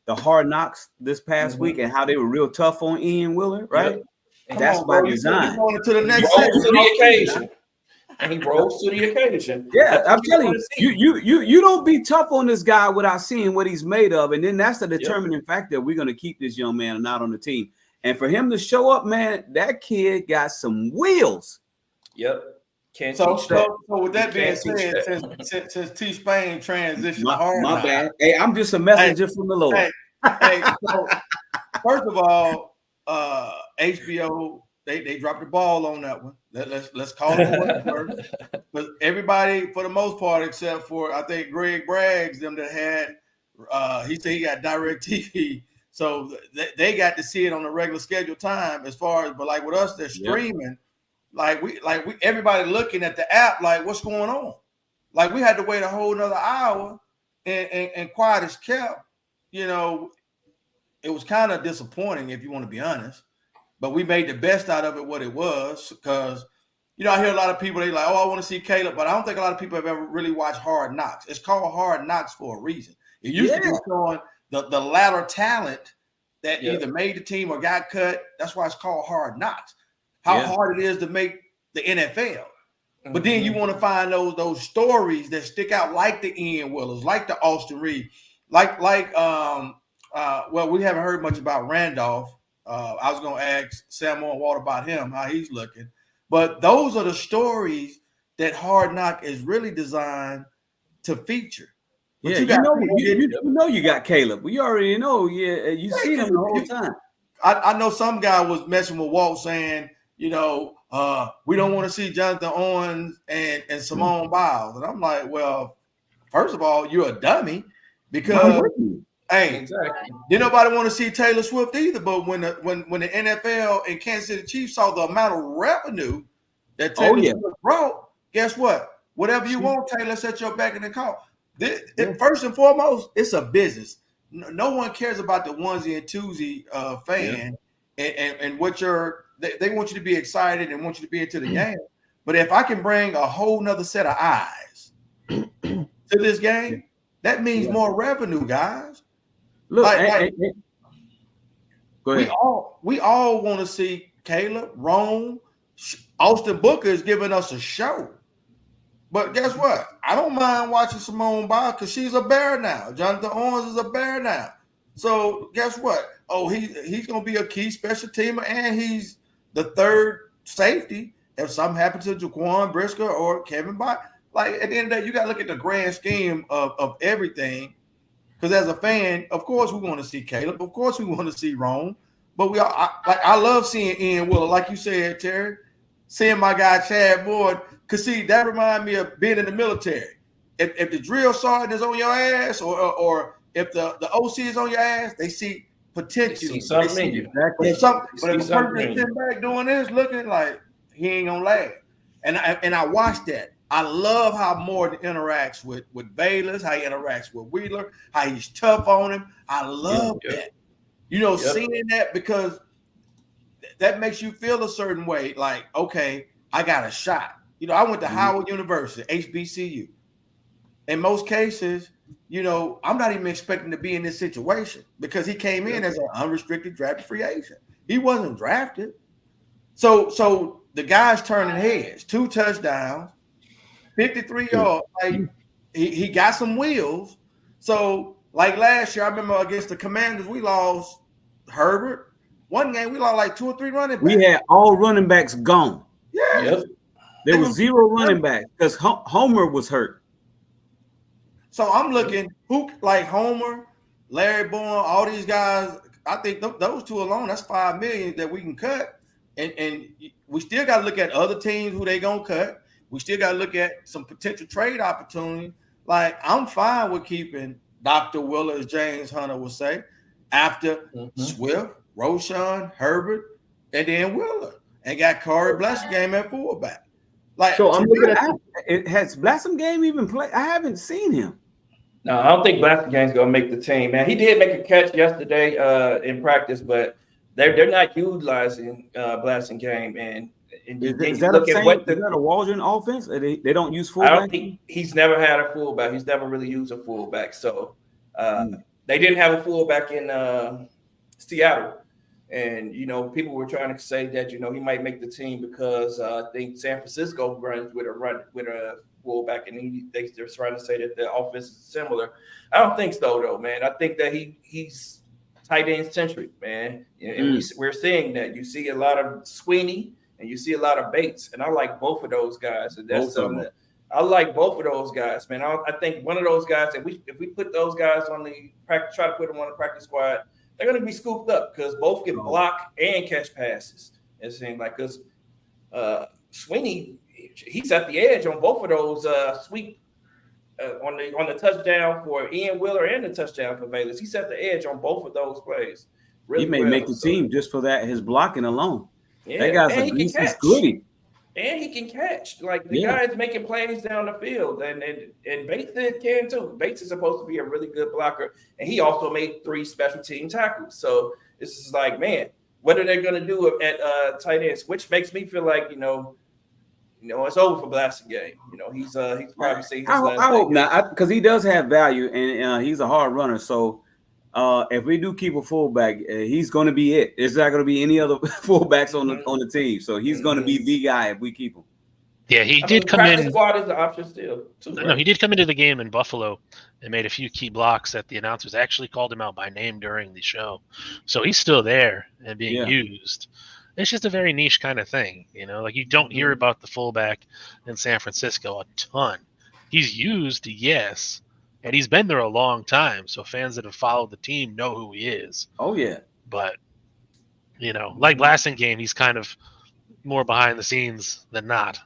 [SPEAKER 6] Hard Knocks this past week and how they were real tough on Ian Wheeler, right?
[SPEAKER 4] Yep.
[SPEAKER 6] And that's by design.
[SPEAKER 3] Going to the next
[SPEAKER 4] Rose to the
[SPEAKER 3] section.
[SPEAKER 4] occasion. And he rose to the occasion.
[SPEAKER 6] Yeah, I'm telling you, you don't be tough on this guy without seeing what he's made of, and then that's the determining factor. We're going to keep this young man not on the team, and for him to show up, man, that kid got some wheels.
[SPEAKER 4] Yep. Can't
[SPEAKER 3] So
[SPEAKER 4] teach that.
[SPEAKER 3] with that being said, since T Spain transitioned to Hard
[SPEAKER 6] My
[SPEAKER 3] Knocks,
[SPEAKER 6] bad. Hey, I'm just a messenger from the Lord.
[SPEAKER 3] So, first of all, HBO they dropped the ball on that one. Let's call it what it was. But everybody, for the most part, except for I think Greg Braggs, them that had, he said he got direct TV, so they got to see it on a regular scheduled time. As far as, but like with us, they're streaming. Like we everybody looking at the app, like what's going on? Like we had to wait a whole nother hour, and quiet as kept. You know, it was kind of disappointing if you want to be honest. But we made the best out of it, what it was, because, you know, I hear a lot of people, they like, oh, I want to see Caleb, but I don't think a lot of people have ever really watched Hard Knocks. It's called Hard Knocks for a reason. It used to be showing the latter talent that either made the team or got cut. That's why it's called Hard Knocks. How hard it is to make the NFL. But then you want to find those stories that stick out, like the Ian Willers, like the Austin Reed, well, we haven't heard much about Randolph. I was going to ask Samuel and Walt about him, how he's looking. But those are the stories that Hard Knock is really designed to feature. But
[SPEAKER 6] you know you got Caleb. We already know. Yeah, you seen him the whole time.
[SPEAKER 3] I know some guy was messing with Walt saying, you know, we don't want to see Jonathan Owens and Simone Biles. And I'm like, well, first of all, you're a dummy because hey, did nobody want to see Taylor Swift either. But when the NFL and Kansas City Chiefs saw the amount of revenue that Taylor Swift brought, guess what? Whatever you want, Taylor, set your back in the call. First and foremost, it's a business. No one cares about the onesie and twosie fan and what they want you to be excited and want you to be into the game. But if I can bring a whole nother set of eyes to this game, that means more revenue, guys. Look, go ahead. We all want to see Caleb, Rome, Austin Booker is giving us a show. But guess what? I don't mind watching Simone Biles because she's a bear now. Jonathan Owens is a bear now. So guess what? Oh, he's going to be a key special teamer, and he's the third safety if something happens to Jaquan Brisker or Kevin Byard. Like at the end of the day, you got to look at the grand scheme of everything. Because as a fan, of course we want to see Caleb. Of course we want to see Rome. But I love seeing Ian Wheeler, like you said, Terry. Seeing my guy Chad Boyd. Because see, that reminds me of being in the military. If the drill sergeant is on your ass, or if the OC is on your ass, they see potential. They see something in you. But if a person is sitting back doing this, looking like he ain't gonna last. And I watched that. I love how Morton interacts with Bayless, how he interacts with Wheeler, how he's tough on him. I love that. You know, seeing that, because that makes you feel a certain way. Like, okay, I got a shot. You know, I went to Howard University, HBCU. In most cases, you know, I'm not even expecting to be in this situation because he came in as an unrestricted drafted free agent. He wasn't drafted. So the guy's turning heads, 2 touchdowns, 53 yards. Like he got some wheels. So like last year, I remember against the Commanders, we lost Herbert. One game we lost like 2 or 3 running backs.
[SPEAKER 6] We had all running backs gone.
[SPEAKER 3] Yeah.
[SPEAKER 4] Yep.
[SPEAKER 6] There was 0 running backs because Homer was hurt.
[SPEAKER 3] So I'm looking who like Homer, Larry Bourne, all these guys. I think those 2 alone, that's $5 million that we can cut. And we still got to look at other teams who they gonna cut. We still got to look at some potential trade opportunity. Like I'm fine with keeping Dr. Willer, as James Hunter would say, after Swift, Roshan, Herbert, and then Willer, and got Corey Blessing game at fullback. Like,
[SPEAKER 7] So I'm looking at
[SPEAKER 6] It has Blossom Game even played? I haven't seen him.
[SPEAKER 4] No, I don't think Blackingham's gonna make the team, man. He did make a catch yesterday in practice, but they're not utilizing Blackingame. And
[SPEAKER 6] Is
[SPEAKER 4] you
[SPEAKER 6] that
[SPEAKER 4] look
[SPEAKER 6] a
[SPEAKER 4] at what
[SPEAKER 6] is that a Waldron offense? They don't use
[SPEAKER 4] I don't
[SPEAKER 6] fullback?
[SPEAKER 4] think he's never had a fullback. He's never really used a fullback. So they didn't have a fullback in Seattle. And, people were trying to say that, he might make the team because I think San Francisco runs with a fullback, and they're trying to say that the offense is similar. I don't think so, though, man. I think that he's tight end centric, man. And we're seeing that. You see a lot of Sweeney and you see a lot of Bates, and I like both of those guys. And that's something that I like both of those guys, man. I think one of those guys, if we put those guys on the practice, try to put them on the practice squad, they're going to be scooped up because both can block and catch passes. It seems like because Sweeney, he's at the edge on both of those sweep on the touchdown for Ian Wheeler and the touchdown for Bayless. He's at the edge on both of those plays. Really
[SPEAKER 6] he may make the team just for that, his blocking alone.
[SPEAKER 4] Yeah,
[SPEAKER 6] that guy's he's gritty.
[SPEAKER 4] And he can catch. Like the guy's making plays down the field. And Bates can too. Bates is supposed to be a really good blocker. And he also made 3 special team tackles. So this is like, man, what are they going to do at tight ends? Which makes me feel like, it's over for Blackingame. He's probably saying his last
[SPEAKER 6] I hope not, because he does have value and he's a hard runner. So if we do keep a fullback, he's going to be it. There's not going to be any other fullbacks on the team. So he's going to be the guy if we keep him.
[SPEAKER 5] Yeah, he did come in.
[SPEAKER 4] Squad is the option still.
[SPEAKER 5] No, he did come into the game in Buffalo and made a few key blocks that the announcers actually called him out by name during the show. So he's still there and being used. It's just a very niche kind of thing, like you don't hear about the fullback in San Francisco a ton. He's used, yes, and he's been there a long time. So fans that have followed the team know who he is.
[SPEAKER 6] Oh yeah,
[SPEAKER 5] but like Blackingame, he's kind of more behind the scenes than not.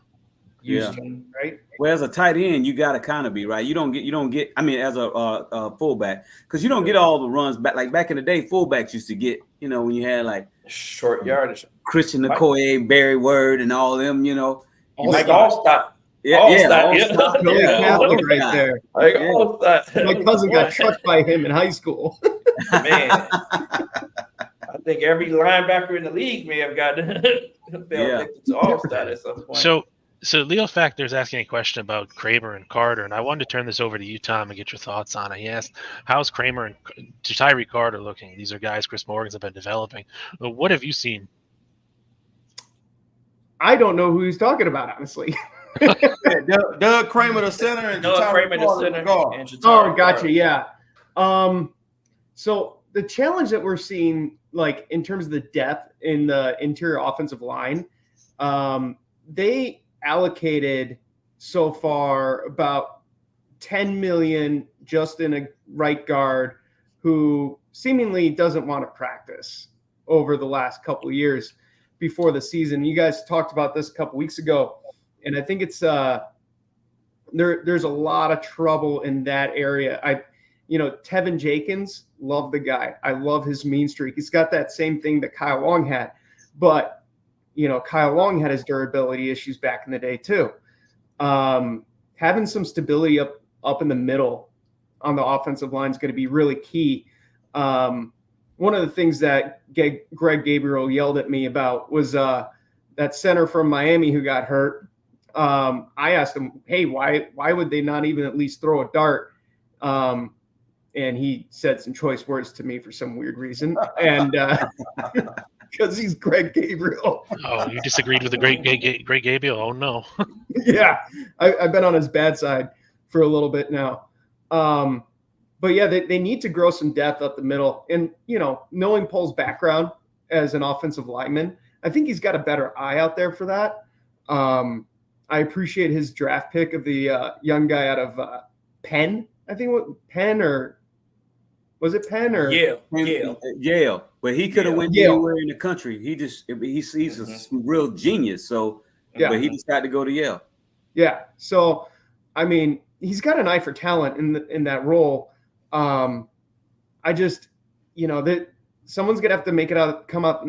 [SPEAKER 6] Yeah,
[SPEAKER 7] right.
[SPEAKER 6] Well, as a tight end, you got to kind of be right. You don't get. I mean, as a fullback, because you don't get all the runs back. Like back in the day, fullbacks used to get. When you had like
[SPEAKER 4] short yardage,
[SPEAKER 6] Christian Okoye, Barry Word, and all them.
[SPEAKER 4] Mike Allstott.
[SPEAKER 7] Allstott right there.
[SPEAKER 4] Like Allstott.
[SPEAKER 7] My cousin got trucked by him in high school.
[SPEAKER 4] Man, I think every linebacker in the league may have gotten addicted to Allstott at some point.
[SPEAKER 5] So Leo Factor is asking a question about Kramer and Carter, and I wanted to turn this over to you, Tom, and get your thoughts on it. He asked, how's Kramer and Tyree Carter looking? These are guys Chris Morgan's have been developing. But what have you seen?
[SPEAKER 7] I don't know who he's talking about, honestly.
[SPEAKER 3] Doug Kramer, the center, and
[SPEAKER 4] Doug Kramer, the center.
[SPEAKER 7] Oh, gotcha. Yeah. So the challenge that we're seeing, like in terms of the depth in the interior offensive line, they allocated so far about $10 million just in a right guard who seemingly doesn't want to practice over the last couple of years before the season. You guys talked about this a couple weeks ago, and I think it's there's a lot of trouble in that area. Tevin Jenkins, love the guy. I love his mean streak. He's got that same thing that Kyle Long had, but Kyle Long had his durability issues back in the day too. Having some stability up in the middle on the offensive line is going to be really key. One of the things that Greg Gabriel yelled at me about was that center from Miami who got hurt. I asked him, hey, why would they not even at least throw a dart? And he said some choice words to me for some weird reason. And because he's Greg Gabriel.
[SPEAKER 5] Oh, you disagreed with the great Gabriel? Oh, no.
[SPEAKER 7] Yeah, I've been on his bad side for a little bit now. But, yeah, they need to grow some depth up the middle. And, knowing Pohl's background as an offensive lineman, I think he's got a better eye out there for that. I appreciate his draft pick of the young guy out of Penn. I think Penn or was it Penn or
[SPEAKER 6] Yale? But he could have went anywhere in the country. He's a real genius. So, but he decided to go to Yale.
[SPEAKER 7] Yeah. So, I mean, he's got an eye for talent in that role. I just, that someone's gonna have to make it out, come up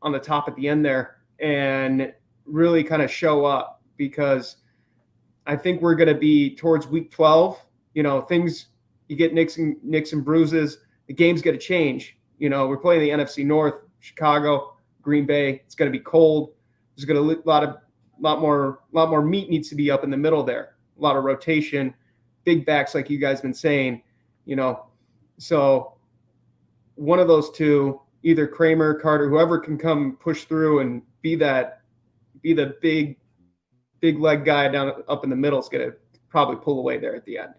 [SPEAKER 7] on the top at the end there, and really kind of show up because I think we're going to be towards week 12. Things, you get nicks and bruises. The game's going to change. We're playing the NFC North, Chicago, Green Bay. It's going to be cold. There's going to a lot more meat needs to be up in the middle there. A lot of rotation, big backs like you guys been saying. So one of those two, either Kramer, Carter, whoever can come push through and be the big leg guy up in the middle is going to probably pull away there at the end.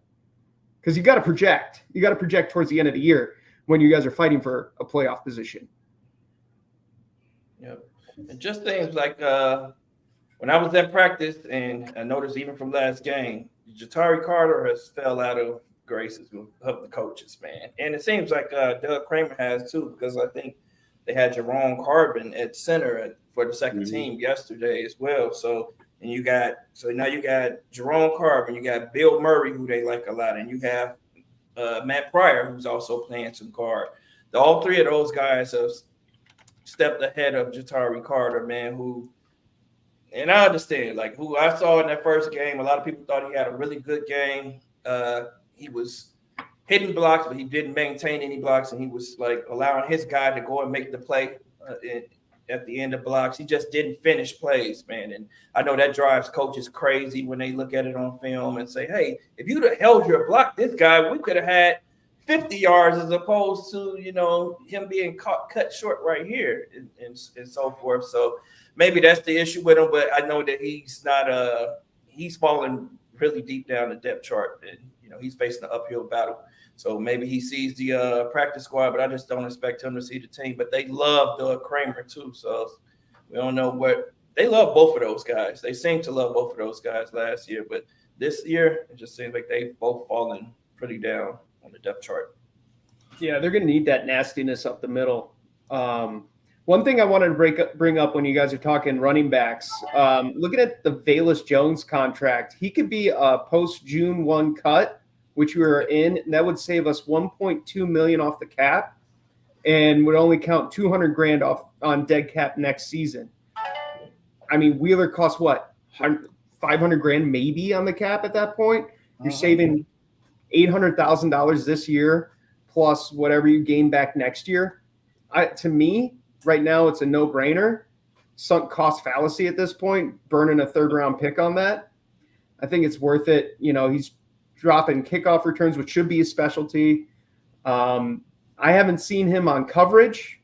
[SPEAKER 7] Because you got to project. You got to project towards the end of the year when you guys are fighting for a playoff position.
[SPEAKER 4] Yep. And just things like when I was at practice, and I noticed even from last game, Jatari Carter has fell out of graces of the coaches, man. And it seems like Doug Kramer has too, because I think they had Jerome Carbon at center for the second team yesterday as well. So now you got Jerome Carbon, you got Bill Murray, who they like a lot, and you have Matt Pryor, who's also playing some guard. All three of those guys have stepped ahead of Jatari Carter, man, and I understand, like, who I saw in that first game, a lot of people thought he had a really good game. He was hitting blocks, but he didn't maintain any blocks, and he was like allowing his guy to go and make the play at the end of blocks. He just didn't finish plays, man. And I know that drives coaches crazy when they look at it on film and say, hey, if you'd have held your block, this guy, we could have had 50 yards as opposed to, him being cut short right here and so forth. So maybe that's the issue with him, but I know that he's fallen really deep down the depth chart, and he's facing an uphill battle. So maybe he sees the practice squad, but I just don't expect him to see the team. But they love Doug Kramer too, so we don't know what they love. Both of those guys, they seem to love both of those guys last year, but this year it just seems like they've both fallen pretty down on the depth chart.
[SPEAKER 7] Yeah, they're going to need that nastiness up the middle. One thing I wanted to bring up when you guys are talking running backs, looking at the Velus Jones contract, he could be a post-June 1 cut, which we were in, and that would save us $1.2 million off the cap and would only count $200,000 off on dead cap next season. I mean, Wheeler costs what, $500,000 maybe on the cap at that point? You're saving $800,000 this year plus whatever you gain back next year. To me, right now, it's a no-brainer. Sunk cost fallacy at this point, burning a third-round pick on that. I think it's worth it. He's dropping kickoff returns, which should be a specialty. I haven't seen him on coverage.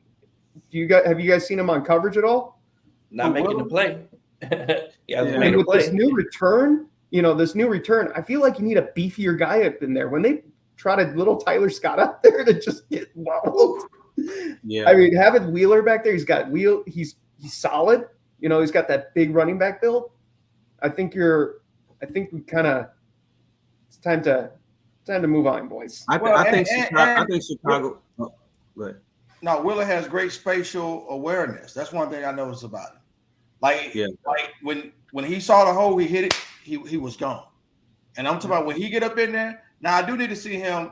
[SPEAKER 7] Have you guys seen him on coverage at all?
[SPEAKER 4] Not making the play.
[SPEAKER 7] And with this new return, I feel like you need a beefier guy up in there. When they trotted little Tyler Scott out there to just get wobbled. Yeah. I mean, having Wheeler back there, he's solid. He's got that big running back build. I think we kind of, it's time to move on, boys.
[SPEAKER 6] I think Chicago. Go ahead.
[SPEAKER 3] No, Wheeler has great spatial awareness. That's one thing I noticed about him. Like when he saw the hole, he hit it, he was gone. And I'm talking about when he get up in there. Now I do need to see him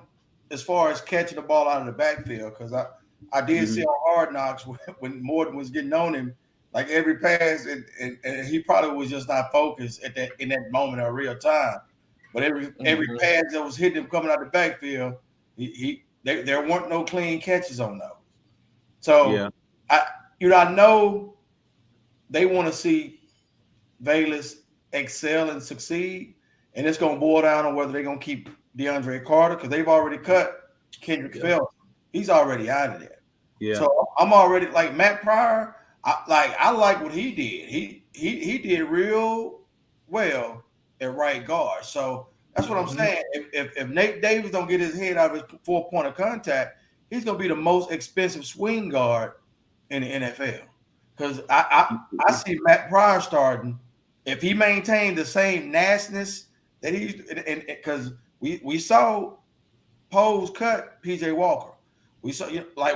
[SPEAKER 3] as far as catching the ball out of the backfield, because I did see on Hard Knocks when Morton was getting on him, like every pass, and he probably was just not focused in that moment of real time. But every pass that was hitting him coming out of the backfield, there weren't no clean catches on those. So I know they want to see Velus excel and succeed, and it's going to boil down on whether they're going to keep DeAndre Carter, because they've already cut Kendrick Felton. He's already out of there. Yeah. So I'm already like Matt Pryor. I like what he did. He did real well at right guard. So that's what I'm saying. If Nate Davis don't get his head out of his 4-point of contact, he's going to be the most expensive swing guard in the NFL. Because I see Matt Pryor starting. If he maintained the same nastiness that because we saw Pose cut PJ Walker. We saw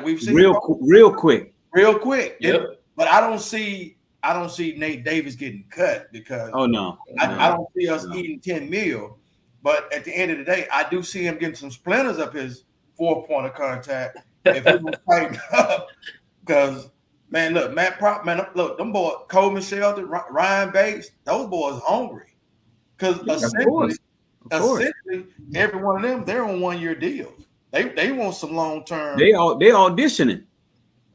[SPEAKER 3] we've seen
[SPEAKER 6] real quick.
[SPEAKER 3] Yep. But I don't see Nate Davis getting cut because I don't see us eating 10 mil. But at the end of the day, I do see him getting some splinters up his 4-point of contact if he was tightened up, because Man, look, Matt Prop, man, look, them boys, Coleman Shelton, Ryan Bates, those boys hungry. Because essentially, every one of them, they're on 1-year deals. They want some long term.
[SPEAKER 6] They auditioning.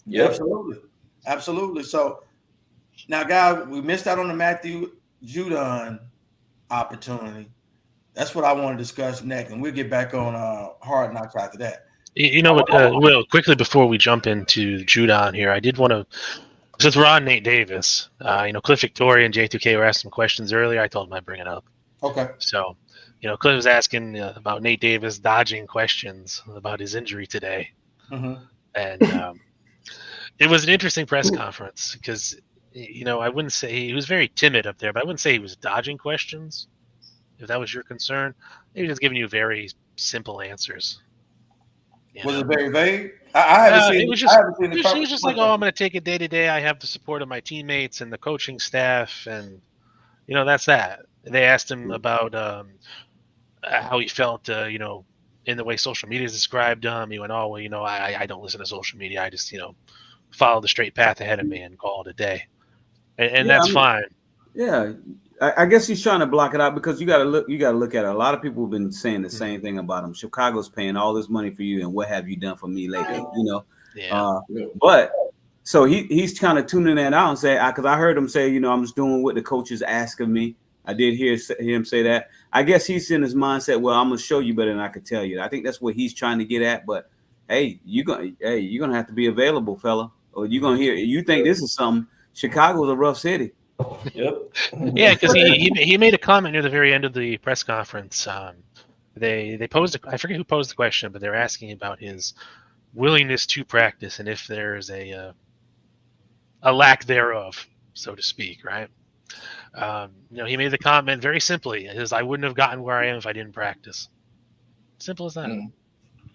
[SPEAKER 3] Yeah, absolutely. So now, guys, we missed out on the Matthew Judon opportunity. That's what I want to discuss next, and we'll get back on Hard Knocks after that.
[SPEAKER 5] You know what, Will, quickly before we jump into Judon here, I did want to, since we're on Nate Davis, Cliff Victoria and J2K were asking questions earlier. I told him I'd bring it up.
[SPEAKER 3] Okay.
[SPEAKER 5] So, Cliff was asking about Nate Davis dodging questions about his injury today.
[SPEAKER 3] Mm-hmm.
[SPEAKER 5] And it was an interesting press conference because, I wouldn't say he was very timid up there, but I wouldn't say he was dodging questions. If that was your concern, he was just giving you very simple answers.
[SPEAKER 3] Was it very vague? I haven't seen.
[SPEAKER 5] It was just like, I'm going to take it day to day. I have the support of my teammates and the coaching staff, and that's that. They asked him about how he felt, in the way social media is described him. He went, "Oh, well, I don't listen to social media. I just, follow the straight path ahead of me and call it a day," and that's fine.
[SPEAKER 6] Yeah. I guess he's trying to block it out because you got to look at it. A lot of people have been saying the same thing about him. Chicago's paying all this money for you, and what have you done for me lately?
[SPEAKER 5] Yeah.
[SPEAKER 6] But so he's kind of tuning that out and say, because I heard him say, I'm just doing what the coach is asking me. I did hear him say that. I guess he's in his mindset. Well, I'm gonna show you better than I could tell you. I think that's what he's trying to get at. But hey, you're gonna have to be available, fella, or you're gonna hear. You think this is something? Chicago's a rough city.
[SPEAKER 4] Yep.
[SPEAKER 5] Yeah, because he made a comment near the very end of the press conference. They posed I forget who posed the question, but they're asking about his willingness to practice and if there's a lack thereof, so to speak, right? He made the comment very simply: "I wouldn't have gotten where I am if I didn't practice." Simple as that.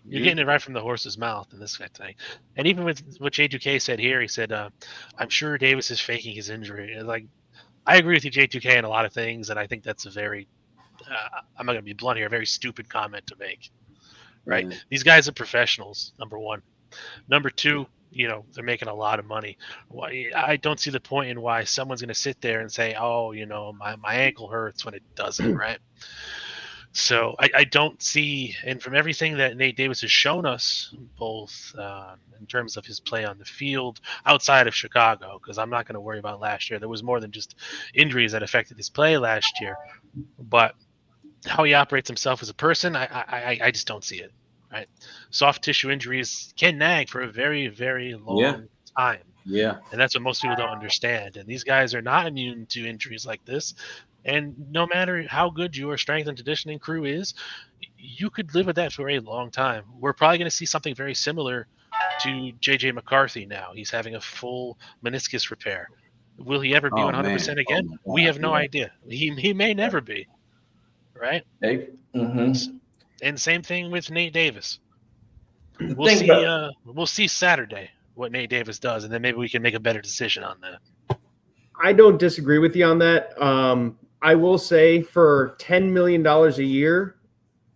[SPEAKER 5] You're getting it right from the horse's mouth in this kind of thing. And even with what J2K said here, he said, "I'm sure Davis is faking his injury." Like, I agree with you, J2K, in a lot of things, and I think that's a very, I'm not going to be blunt here, a very stupid comment to make, right?
[SPEAKER 6] Mm.
[SPEAKER 5] These guys are professionals, number one. Number two, they're making a lot of money. I don't see the point in why someone's going to sit there and say, "Oh, my ankle hurts," when it doesn't, right? So I don't see, and from everything that Nate Davis has shown us, both in terms of his play on the field outside of Chicago, because I'm not going to worry about last year. There was more than just injuries that affected his play last year, but how he operates himself as a person, I just don't see it. Right, soft tissue injuries can nag for a very, very long time.
[SPEAKER 6] Yeah,
[SPEAKER 5] and that's what most people don't understand. And these guys are not immune to injuries like this. And no matter how good your strength and conditioning crew is, you could live with that for a long time. We're probably going to see something very similar to JJ McCarthy now. He's having a full meniscus repair. Will he ever be 100% again? We have no idea. He may never be. Right? And same thing with Nate Davis. We'll see Saturday what Nate Davis does, and then maybe we can make a better decision on that.
[SPEAKER 7] I don't disagree with you on that. I will say for $10 million a year,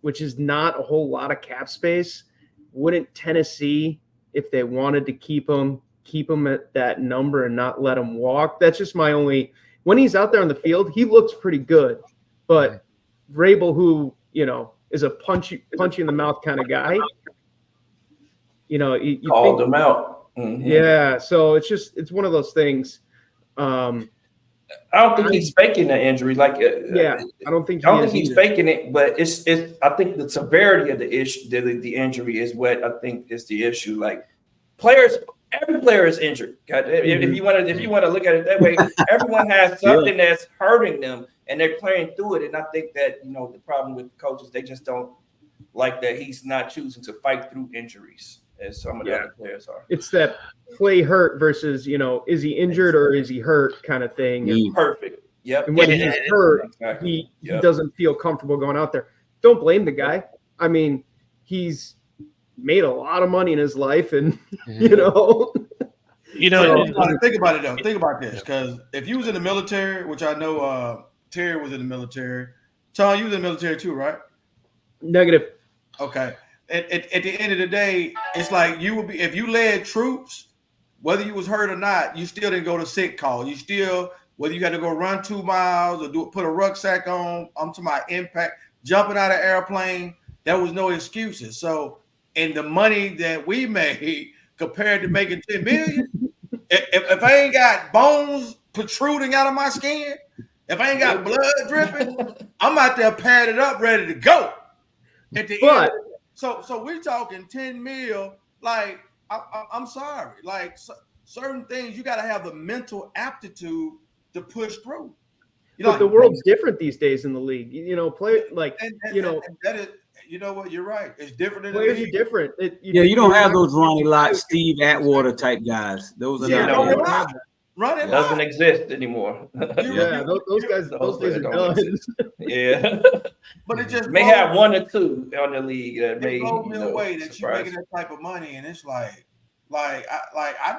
[SPEAKER 7] which is not a whole lot of cap space, wouldn't Tennessee, if they wanted to keep him at that number and not let him walk? That's just my only. When he's out there on the field, he looks pretty good, but Vrabel, who is a punch in the mouth kind of guy, you
[SPEAKER 4] called him out. Mm-hmm.
[SPEAKER 7] Yeah, so it's one of those things.
[SPEAKER 4] I don't think he's faking the injury.
[SPEAKER 7] I don't think
[SPEAKER 4] he's faking it, but it's. I think the severity of the issue, the injury, is what I think is the issue. Like every player is injured. If you want to look at it that way, everyone has something that's hurting them, and they're playing through it. And I think that the problem with the coaches, they just don't like that he's not choosing to fight through injuries as some of the other players are.
[SPEAKER 7] It's that play hurt versus, is he injured or is he hurt kind of thing.
[SPEAKER 4] Perfect. Yep.
[SPEAKER 7] And when he's hurt, he doesn't feel comfortable going out there. Don't blame the guy. I mean, he's made a lot of money in his life, and
[SPEAKER 3] think about it though. Think about this, because if you was in the military, which I know Terry was in the military. Tom, you was in the military too, right?
[SPEAKER 7] Negative.
[SPEAKER 3] Okay. At the end of the day, it's like you would be, if you led troops, whether you was hurt or not, you still didn't go to sick call. You still, whether you had to go run 2 miles or put a rucksack on, I'm talking about impact, jumping out of airplane, there was no excuses. So, and the money that we made compared to making 10 million, if I ain't got bones protruding out of my skin, if I ain't got blood dripping, I'm out there padded up, ready to go. At the end, so we're talking 10 mil. Like, I'm sorry. Like, certain things you got to have the mental aptitude to push through. You know,
[SPEAKER 7] but the world's different these days in the league. You know, play like
[SPEAKER 3] and that is, you know what? You're right. It's different in the
[SPEAKER 7] players
[SPEAKER 3] league.
[SPEAKER 7] are different.
[SPEAKER 6] You don't have those Ronnie Lott, Steve Atwater type guys. Those are not.
[SPEAKER 3] Ronnie Lott. Ronnie Lott
[SPEAKER 4] doesn't exist anymore.
[SPEAKER 7] Those guys, those days are done.
[SPEAKER 4] Yeah,
[SPEAKER 3] but it just
[SPEAKER 4] may have 1 or 2 on the league that may
[SPEAKER 3] blow me away that you're
[SPEAKER 4] surprise.
[SPEAKER 3] making that type of money, and it's I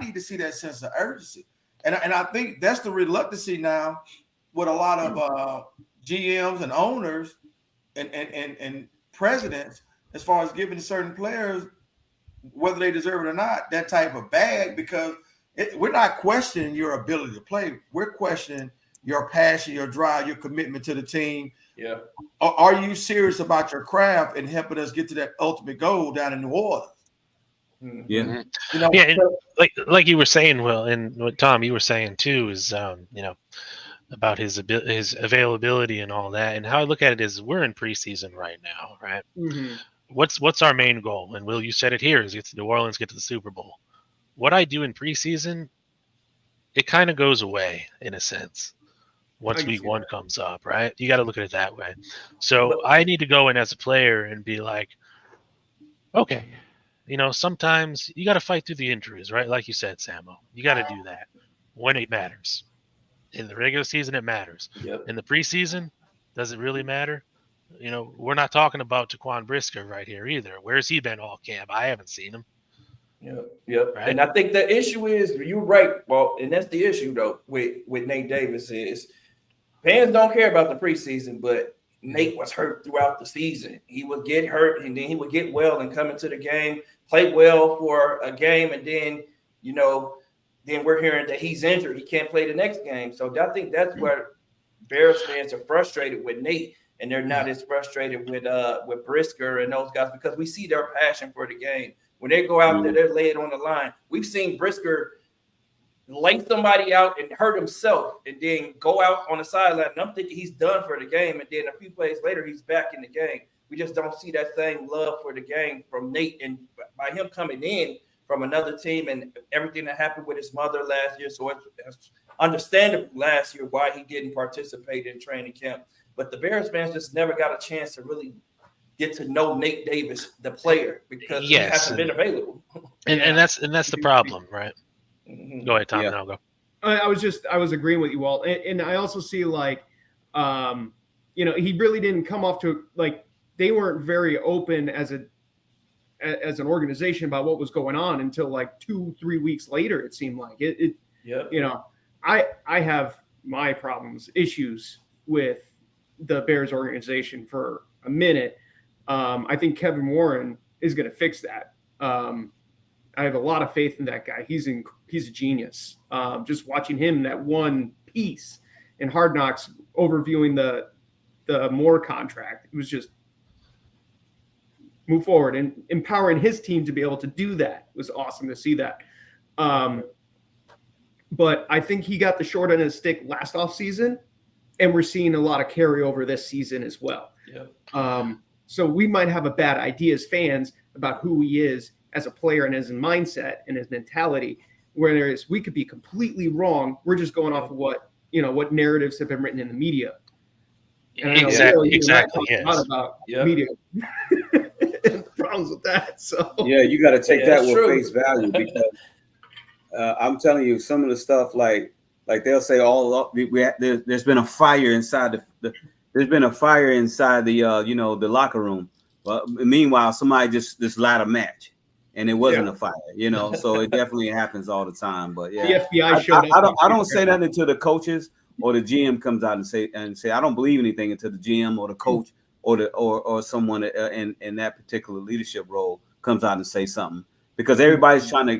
[SPEAKER 3] need to see that sense of urgency, and I think that's the reluctancy now with a lot of GMs and owners and presidents as far as giving certain players, whether they deserve it or not, that type of bag, because we're not questioning your ability to play. We're questioning your passion, your drive, your commitment to the team.
[SPEAKER 4] Yeah.
[SPEAKER 3] Are you serious about your craft and helping us get to that ultimate goal down in New Orleans?
[SPEAKER 6] Yeah.
[SPEAKER 3] You know,
[SPEAKER 5] Yeah, and like you were saying, Will, and what Tom you were saying too is you know, about his availability and all that. And how I look at it is we're in preseason right now, right?
[SPEAKER 7] Mm-hmm.
[SPEAKER 5] What's our main goal? And Will, you said it here, is get to New Orleans, get to the Super Bowl. What I do in preseason, it kind of goes away in a sense once week 1 comes up, right? You got to look at it that way. So I need to go in as a player and be like, okay, you know, sometimes you got to fight through the injuries, right? Like you said, Samo, you got to do that when it matters. In the regular season, it matters.
[SPEAKER 4] Yep.
[SPEAKER 5] In the preseason, does it really matter? You know, we're not talking about Jaquan Brisker right here either. Where's he been all camp? I haven't seen him.
[SPEAKER 4] Yep.
[SPEAKER 5] Right?
[SPEAKER 4] And I think the issue is, you're right, well, and that's the issue though with Nate Davis is fans don't care about the preseason, but Nate was hurt throughout the season. He would get hurt and then he would get well and come into the game, play well for a game, and then, you know, then we're hearing that he's injured. He can't play the next game. So I think that's where Bears fans are frustrated with Nate, and they're not as frustrated with Brisker and those guys, because we see their passion for the game. When they go out there, they're laid on the line. We've seen Brisker lay somebody out and hurt himself and then go out on the sideline. And I'm thinking he's done for the game. And then a few plays later, he's back in the game. We just don't see that same love for the game from Nate. And by him coming in from another team and everything that happened with his mother last year, so it's understandable last year why he didn't participate in training camp. But the Bears fans just never got a chance to really get to know Nate Davis, the player, because he hasn't been available.
[SPEAKER 5] And that's the problem, right?
[SPEAKER 4] Mm-hmm.
[SPEAKER 5] Go ahead, Tom, and I'll go.
[SPEAKER 7] I was agreeing with you all, and I also see like, you know, he really didn't come off to, like, they weren't very open as an organization about what was going on until like 2-3 weeks later. It seemed like it. You know, I have my issues with the Bears organization for a minute. I think Kevin Warren is going to fix that. I have a lot of faith in that guy. He's a genius. Just watching him, that one piece in Hard Knocks, overviewing the Moore contract, it was just move forward, and empowering his team to be able to do that was awesome to see that. But I think he got the short end of the stick last offseason, and we're seeing a lot of carryover this season as well. So we might have a bad idea as fans about who he is as a player and as a mindset and his mentality, whereas we could be completely wrong. We're just going off of what narratives have been written in the media. And
[SPEAKER 5] Exactly.
[SPEAKER 7] A lot about media and problems with that. So
[SPEAKER 6] yeah, you got to take that with
[SPEAKER 4] true.
[SPEAKER 6] face value, because I'm telling you, some of the stuff like they'll say there's been a fire inside there's been a fire inside the the locker room. Well, meanwhile, somebody just light a match, and it wasn't a fire. So it definitely happens all the time. But yeah,
[SPEAKER 7] the FBI showed up.
[SPEAKER 6] I don't say that until the coaches or the GM comes out and say I don't believe anything until the GM or the coach or someone in that particular leadership role comes out and say something, because everybody's trying to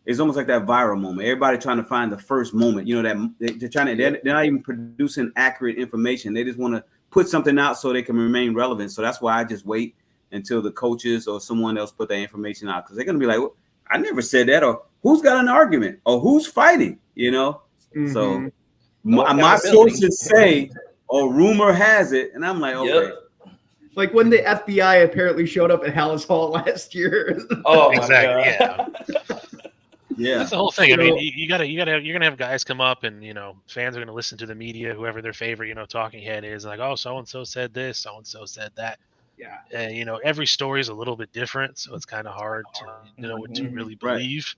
[SPEAKER 6] it's almost like that viral moment. Everybody trying to find the first moment. You know, that they're trying to. They're not even producing accurate information. They just want to put something out so they can remain relevant. So that's why I just wait until the coaches or someone else put that information out, because they're gonna be like, well, I never said that, or who's got an argument, or who's fighting. You know, so my sources say, or rumor has it, and I'm like, okay.
[SPEAKER 7] Like when the FBI apparently showed up at Hallis Hall last year.
[SPEAKER 4] Oh,
[SPEAKER 5] exactly.
[SPEAKER 4] yeah.
[SPEAKER 6] Yeah,
[SPEAKER 5] that's the whole thing. I mean, you're gonna have guys come up, and fans are gonna listen to the media, whoever their favorite talking head is, like, oh, so and so said this, so and so said that.
[SPEAKER 7] Yeah.
[SPEAKER 5] And every story is a little bit different, so it's kind of hard to what to really believe.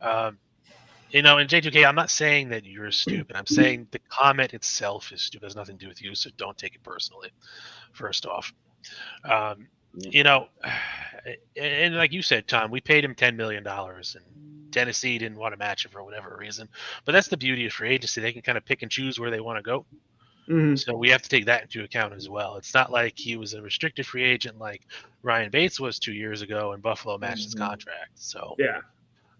[SPEAKER 5] And J2K, I'm not saying that you're stupid. I'm saying the comment itself is stupid. It has nothing to do with you, so don't take it personally. First off, and like you said, Tom, we paid him $10 million, and Tennessee didn't want to match it for whatever reason. But that's the beauty of free agency; they can kind of pick and choose where they want to go.
[SPEAKER 7] Mm-hmm.
[SPEAKER 5] So we have to take that into account as well. It's not like he was a restricted free agent like Ryan Bates was 2 years ago, and Buffalo matched his contract. So
[SPEAKER 7] yeah,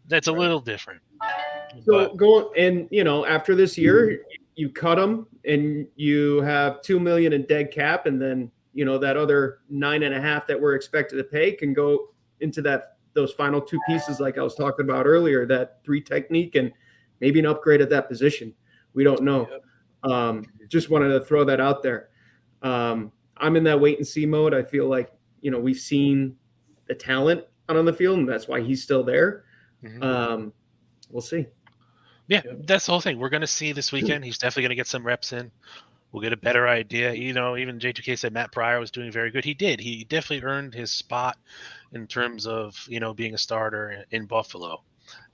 [SPEAKER 5] that's a little different.
[SPEAKER 7] So after this year, you cut him, and you have $2 million in dead cap, and then that other 9.5 that we're expected to pay can go into those final two pieces, like I was talking about earlier, that 3 technique and maybe an upgrade at that position. We don't know. Just wanted to throw that out there. I'm in that wait and see mode. I feel like we've seen the talent on the field, and that's why he's still there.
[SPEAKER 5] Mm-hmm.
[SPEAKER 7] We'll see.
[SPEAKER 5] Yeah, that's the whole thing. We're going to see this weekend. He's definitely going to get some reps in. We'll get a better idea. Even J2K said Matt Pryor was doing very good. He did. He definitely earned his spot in terms of, being a starter in Buffalo.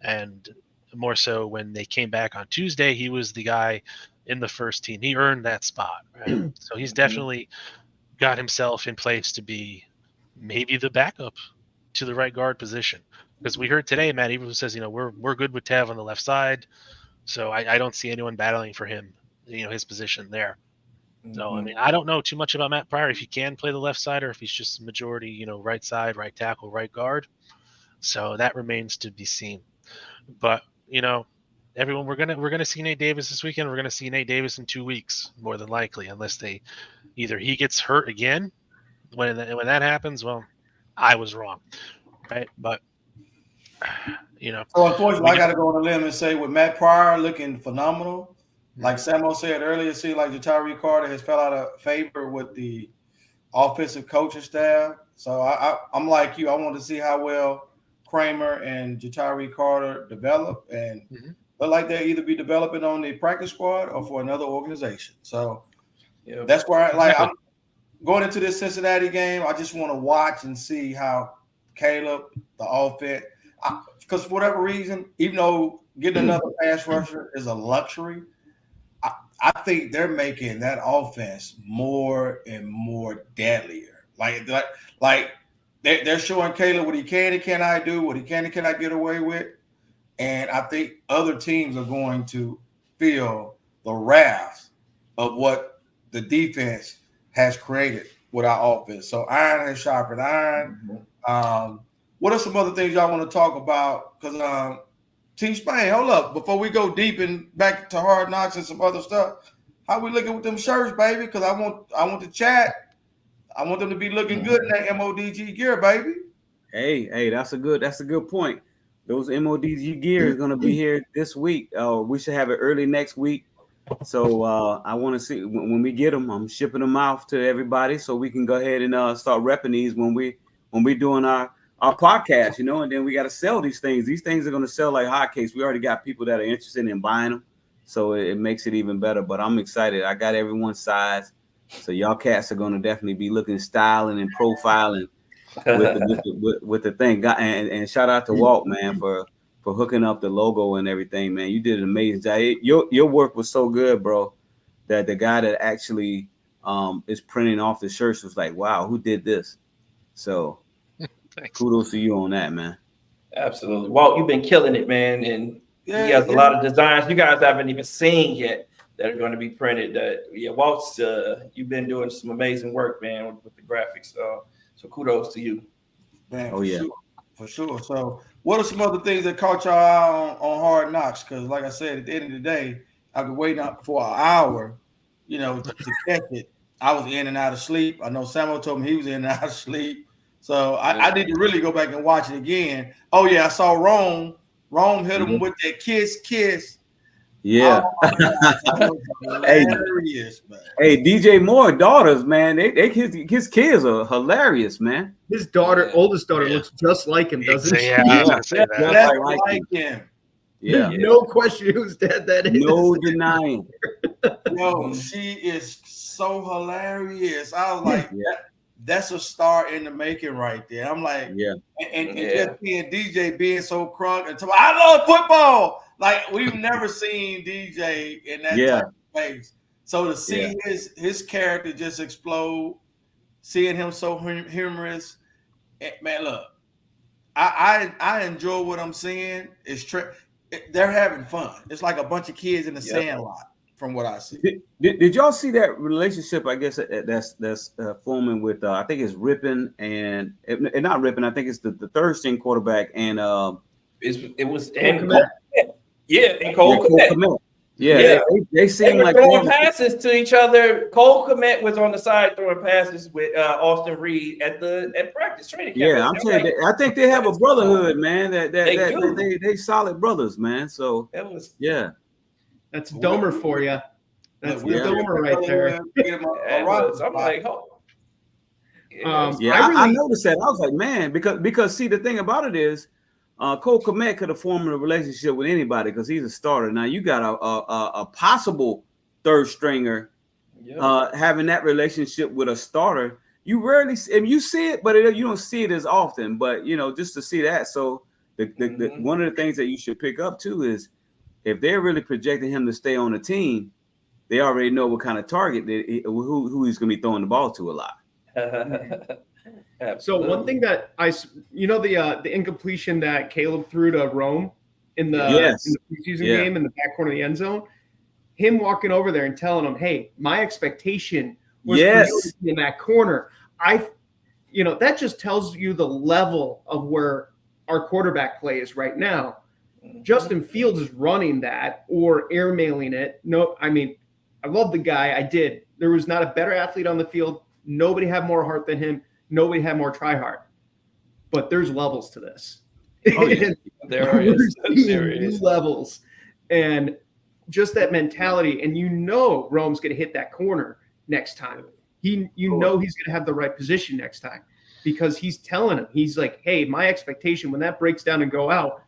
[SPEAKER 5] And more so when they came back on Tuesday, he was the guy in the first team. He earned that spot, right? So he's definitely got himself in place to be maybe the backup to the right guard position. Because we heard today, Matt Eberflus says, we're good with Tev on the left side. So I don't see anyone battling for him, his position there. So, I mean, I don't know too much about Matt Pryor, if he can play the left side or if he's just majority, right side, right tackle, right guard. So that remains to be seen. But, everyone, we're gonna see Nate Davis this weekend. We're gonna see Nate Davis in 2 weeks, more than likely, unless either he gets hurt again. When that happens, well, I was wrong, right? But
[SPEAKER 3] So unfortunately, I got to go on a limb and say, with Matt Pryor looking phenomenal, like Samo said earlier, it seems like Jatari Carter has fell out of favor with the offensive coaching staff. So I'm like you. I want to see how well Kramer and Jatari Carter develop, and look like they'll either be developing on the practice squad or for another organization. So that's where I'm going into this Cincinnati game. I just want to watch and see how Caleb, the offense, because for whatever reason, even though getting another pass rusher is a luxury, I think they're making that offense more and more deadlier. Like they're showing Caleb what he can and cannot do, what he can and cannot get away with. And I think other teams are going to feel the wrath of what the defense has created with our offense. So iron has sharpened iron. What are some other things y'all want to talk about? Because Team Spain, hold up. Before we go deep and back to Hard Knocks and some other stuff, how we looking with them shirts, baby? Because I want the chat. I want them to be looking good in that MODG gear, baby.
[SPEAKER 6] Hey, that's a good point. Those MODG gear is gonna be here this week. We should have it early next week. So I want to see when we get them. I'm shipping them out to everybody so we can go ahead and start repping these when we doing our podcast, and then we got to sell these things. These things are going to sell like hotcakes. We already got people that are interested in buying them, so it makes it even better. But I'm excited. I got everyone's size, so y'all cats are going to definitely be looking styling and profiling with the thing. And shout out to Walt, man, for hooking up the logo and everything, man. You did an amazing job. Your work was so good, bro, that the guy that actually is printing off the shirts was like, wow, who did this? So kudos to you on that, man.
[SPEAKER 4] Absolutely. Walt, you've been killing it, man. And he has a lot of designs you guys haven't even seen yet that are going to be printed. Walt's, you've been doing some amazing work, man, with the graphics. So kudos to you.
[SPEAKER 3] Man,
[SPEAKER 6] oh, yeah.
[SPEAKER 3] Sure. For sure. So, what are some other things that caught your eye on Hard Knocks? Because, like I said, at the end of the day, after waiting up for an hour, to catch it, I was in and out of sleep. I know Samuel told me he was in and out of sleep. So, I need to really go back and watch it again. Oh, yeah, I saw Rome. Rome hit him with that kiss.
[SPEAKER 6] Yeah.
[SPEAKER 3] Oh, my gosh, that was hilarious, man.
[SPEAKER 6] Hey, DJ Moore daughters, man, his kids are hilarious, man.
[SPEAKER 7] His daughter, oldest daughter, looks just like him, doesn't she?
[SPEAKER 5] Yeah, I was gonna say that.
[SPEAKER 3] That's like him.
[SPEAKER 6] Yeah.
[SPEAKER 7] No question whose dad that is.
[SPEAKER 6] No denying.
[SPEAKER 3] Yo, she is so hilarious. I was like, that's a star in the making right there. I'm like, and just seeing DJ being so crunk and talking, I love football. Like, we've never seen DJ in that type of space. So to see his character just explode, seeing him so humorous, man, look, I enjoy what I'm seeing. They're having fun. It's like a bunch of kids in the sandlot, from what I see.
[SPEAKER 6] Did y'all see that relationship? I guess that's forming with I think it's Rippin and not Rippin. I think it's the third string quarterback and
[SPEAKER 4] it was and Cole Kmet.
[SPEAKER 6] They seem
[SPEAKER 4] were
[SPEAKER 6] like
[SPEAKER 4] throwing passes to each other. Cole Kmet was on the side throwing passes with Austin Reed at practice training camp.
[SPEAKER 6] Yeah, I'm saying I think they have a brotherhood, man. They solid brothers, man. So
[SPEAKER 4] that was
[SPEAKER 7] that's Domer for you. That's the Domer right there.
[SPEAKER 4] I'm like,
[SPEAKER 6] I noticed that. I was like, man, because see, the thing about it is, Cole Kmet could have formed a relationship with anybody because he's a starter. Now you got a possible third stringer having that relationship with a starter. You rarely see, you see it, but you don't see it as often. But just to see that, so one of the things that you should pick up too is if they're really projecting him to stay on the team, they already know what kind of target who he's going to be throwing the ball to a lot.
[SPEAKER 7] So one thing that the incompletion that Caleb threw to Rome in the preseason game in the back corner of the end zone, him walking over there and telling him, "Hey, my expectation was for you to be in that corner." That just tells you the level of where our quarterback play is right now. Justin Fields is running that or airmailing it. No, I mean, I love the guy. I did. There was not a better athlete on the field. Nobody had more heart than him. Nobody had more try hard. But there's levels to this.
[SPEAKER 6] Oh, yeah.
[SPEAKER 4] There is
[SPEAKER 7] levels. And just that mentality. And Rome's going to hit that corner next time. He's going to have the right position next time because he's telling him. He's like, hey, my expectation when that breaks down and go out,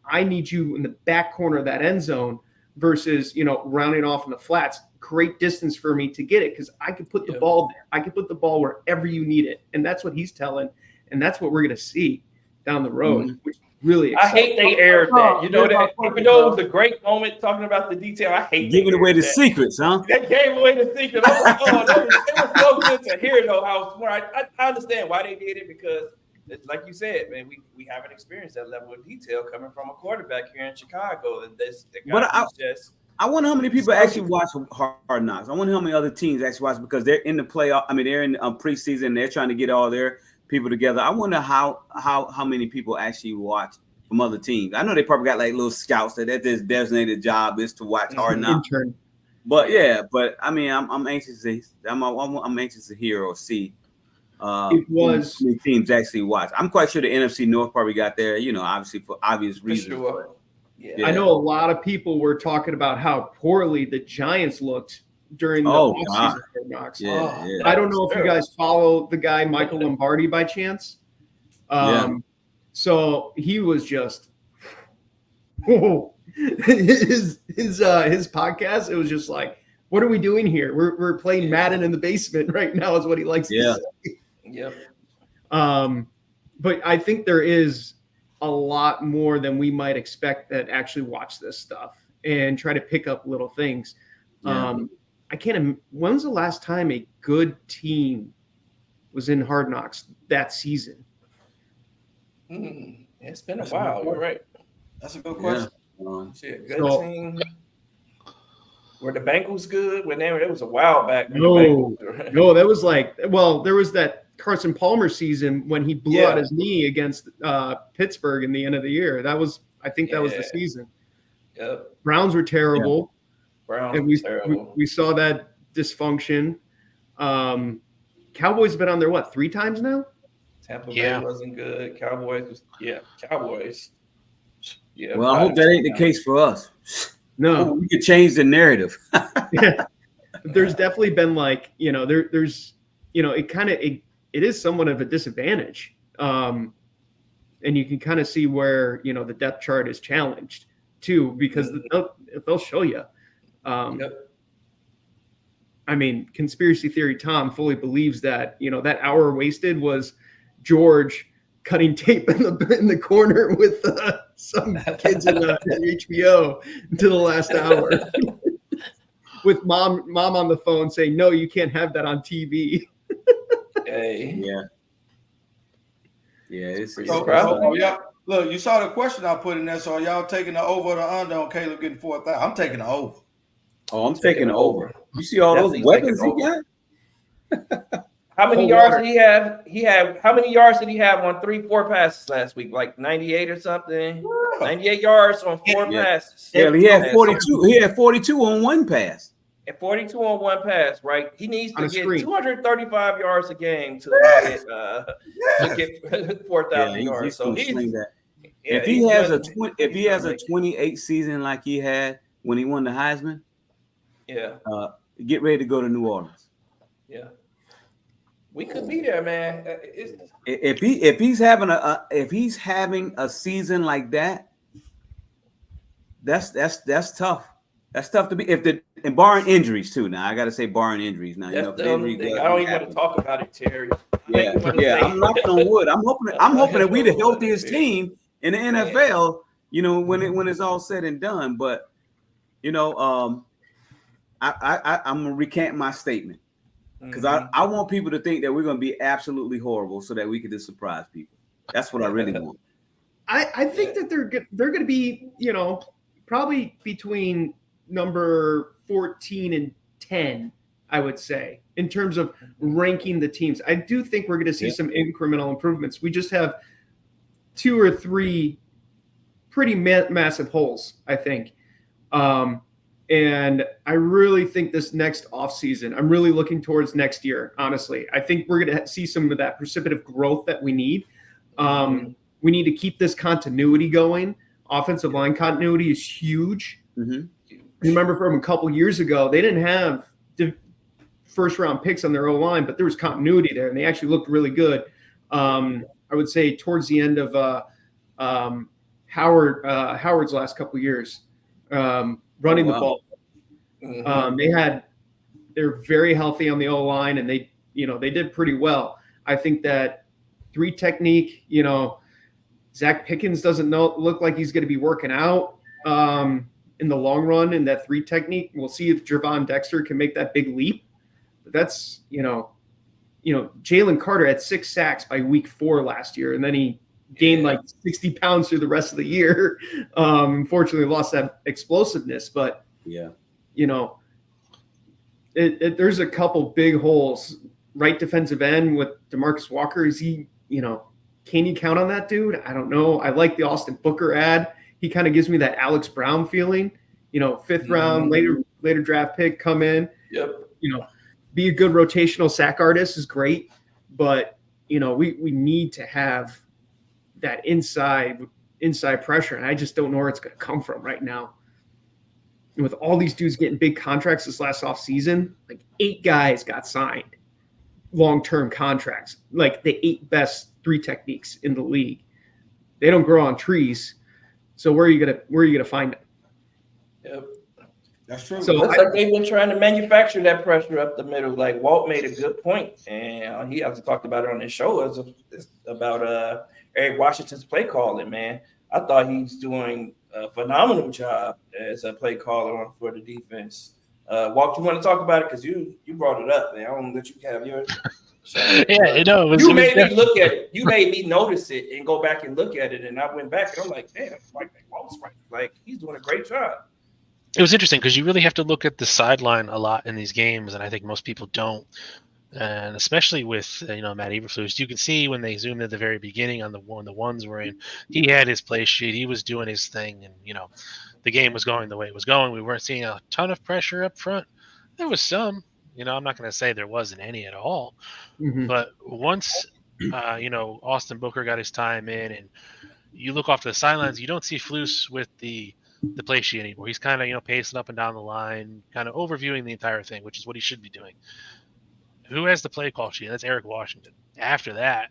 [SPEAKER 7] I need you in the back corner of that end zone versus, rounding off in the flats. Great distance for me to get it because I could put the ball there. I could put the ball wherever you need it. And that's what he's telling. And that's what we're going to see down the road, which is really exciting.
[SPEAKER 4] I hate they aired that. That even though it was a great moment talking about the detail, I hate
[SPEAKER 6] giving away the secrets, huh?
[SPEAKER 4] That gave away the secret. I was like, it was so good to hear, though, how smart. I understand why they did it because, like you said, man, we haven't experienced that level of detail coming from a quarterback here in Chicago. And
[SPEAKER 6] I wonder how many people actually watch Hard Knocks. I wonder how many other teams actually watch because they're in the playoff. I mean, they're in preseason. They're trying to get all their people together. I wonder how many people actually watch from other teams. I know they probably got like little scouts that their designated job is to watch Hard Knocks. But I mean, I'm anxious to I'm anxious to hear or see. It was how many teams actually watch. I'm quite sure the NFC North probably got there. Obviously for obvious reasons.
[SPEAKER 4] For sure.
[SPEAKER 7] Yeah. I know a lot of people were talking about how poorly the Giants looked during the offseason. I don't know if you guys follow the guy Michael Lombardi by chance. So he was just his podcast. It was just like, what are we doing here? We're playing Madden in the basement right now, is what he likes to say.
[SPEAKER 4] Yep.
[SPEAKER 7] But I think there is a lot more than we might expect that actually watch this stuff and try to pick up little things. When's the last time a good team was in Hard Knocks that season?
[SPEAKER 4] It's been a while. You're right.
[SPEAKER 3] That's a good question.
[SPEAKER 4] Good team. Were the Bengals good? It was a while back.
[SPEAKER 7] No, that was there was that Carson Palmer season when he blew out his knee against Pittsburgh in the end of the year. I think that was the season.
[SPEAKER 4] Yep.
[SPEAKER 7] Browns were terrible.
[SPEAKER 4] Browns
[SPEAKER 7] and
[SPEAKER 4] were terrible.
[SPEAKER 7] We saw that dysfunction. Cowboys have been on there, 3 times now?
[SPEAKER 4] Tampa Bay wasn't good. Cowboys. Yeah.
[SPEAKER 6] Well, I hope that ain't the case for us.
[SPEAKER 7] No.
[SPEAKER 6] We could change the narrative.
[SPEAKER 7] Yeah. There's definitely been there's it is somewhat of a disadvantage. And you can kind of see where, the depth chart is challenged too, because they'll show you. I mean, conspiracy theory Tom fully believes that, that hour wasted was George cutting tape in the corner with some kids in HBO to the last hour with mom on the phone saying, no, you can't have that on TV.
[SPEAKER 4] Hey.
[SPEAKER 3] Yeah, it's yeah. Look, you saw the question I put in there. So are y'all taking the over or the under on Caleb getting 4,000? I'm taking the over.
[SPEAKER 6] Oh, I'm taking the over. You see all those weapons he got?
[SPEAKER 4] How many yards did he have? How many yards did he have on 3-4 passes last week? Like 98 or something? 98 yards on 4 passes.
[SPEAKER 6] Yeah, he had 42. He had 42 on 1 pass.
[SPEAKER 4] And 42 on 1 pass, right? He needs to get 235 yards a game to get 4,000 yards. So
[SPEAKER 6] if he has a 28 season like he had when he won the Heisman, get ready to go to New Orleans.
[SPEAKER 4] Yeah, we could be there, man.
[SPEAKER 6] If he's having a season like that, that's tough. That's tough to be and barring injuries too. Now I got to say barring injuries. Now
[SPEAKER 4] I don't even want to talk about it, Terry.
[SPEAKER 6] I'm knocking on wood. I'm hoping that we the healthiest team in the NFL. When it's all said and done. But I'm gonna recant my statement because I want people to think that we're gonna be absolutely horrible so that we can just surprise people. That's what I really want.
[SPEAKER 7] I think that they're going to be probably between number 14 and 10, I would say, in terms of ranking the teams. I do think we're going to see some incremental improvements. We just have 2 or 3 pretty massive holes, I think. And I really think this next offseason, I'm really looking towards next year, honestly. I think we're going to see some of that precipitative growth that we need. We need to keep this continuity going. Offensive line continuity is huge. Mm-hmm. Remember from a couple years ago, they didn't have the first-round picks on their O-line, but there was continuity there, and they actually looked really good. I would say towards the end of Howard's last couple years, running the ball. They're very healthy on the O-line, and they did pretty well. I think that 3 technique, Zach Pickens doesn't look like he's going to be working out in the long run in that 3 technique. We'll see if Javon Dexter can make that big leap. But that's, Jalen Carter had 6 sacks by week 4 last year, and then he gained like 60 pounds through the rest of the year. Unfortunately, lost that explosiveness. But, there's a couple big holes. Right defensive end with DeMarcus Walker. Is he, can you count on that dude? I don't know. I like the Austin Booker ad. He kind of gives me that Alex Brown feeling, 5th round, later draft pick, come in.
[SPEAKER 4] Yep.
[SPEAKER 7] Be a good rotational sack artist is great, but we need to have that inside pressure, and I just don't know where it's going to come from right now. And with all these dudes getting big contracts this last offseason, like 8 guys got signed, long-term contracts, like the 8 best 3 techniques in the league. They don't grow on trees. So where are you gonna find them?
[SPEAKER 4] Yep.
[SPEAKER 3] That's true.
[SPEAKER 4] So looks like they've been trying to manufacture that pressure up the middle. Like Walt made a good point, and he also talked about it on his show about Eric Washington's play calling. Man, I thought he's doing a phenomenal job as a play caller for the defense. Walt, you want to talk about it because you brought it up, man. I don't let you have yours. So,
[SPEAKER 5] You
[SPEAKER 4] made me look at it. You made me notice it and go back and look at it. And I went back and I'm like, damn, Walt's right. Like he's doing a great job.
[SPEAKER 5] It was interesting because you really have to look at the sideline a lot in these games, and I think most people don't. And especially with Matt Eberflus, you can see when they zoomed at the very beginning on the ones were in, he had his play sheet, he was doing his thing, and the game was going the way it was going. We weren't seeing a ton of pressure up front. There was some, I'm not going to say there wasn't any at all, but once Austin Booker got his time in, and you look off to the sidelines, you don't see Flus with the play sheet anymore. He's kind of pacing up and down the line, kind of overviewing the entire thing, which is what he should be doing. Who has the play call sheet? That's Eric Washington. After that,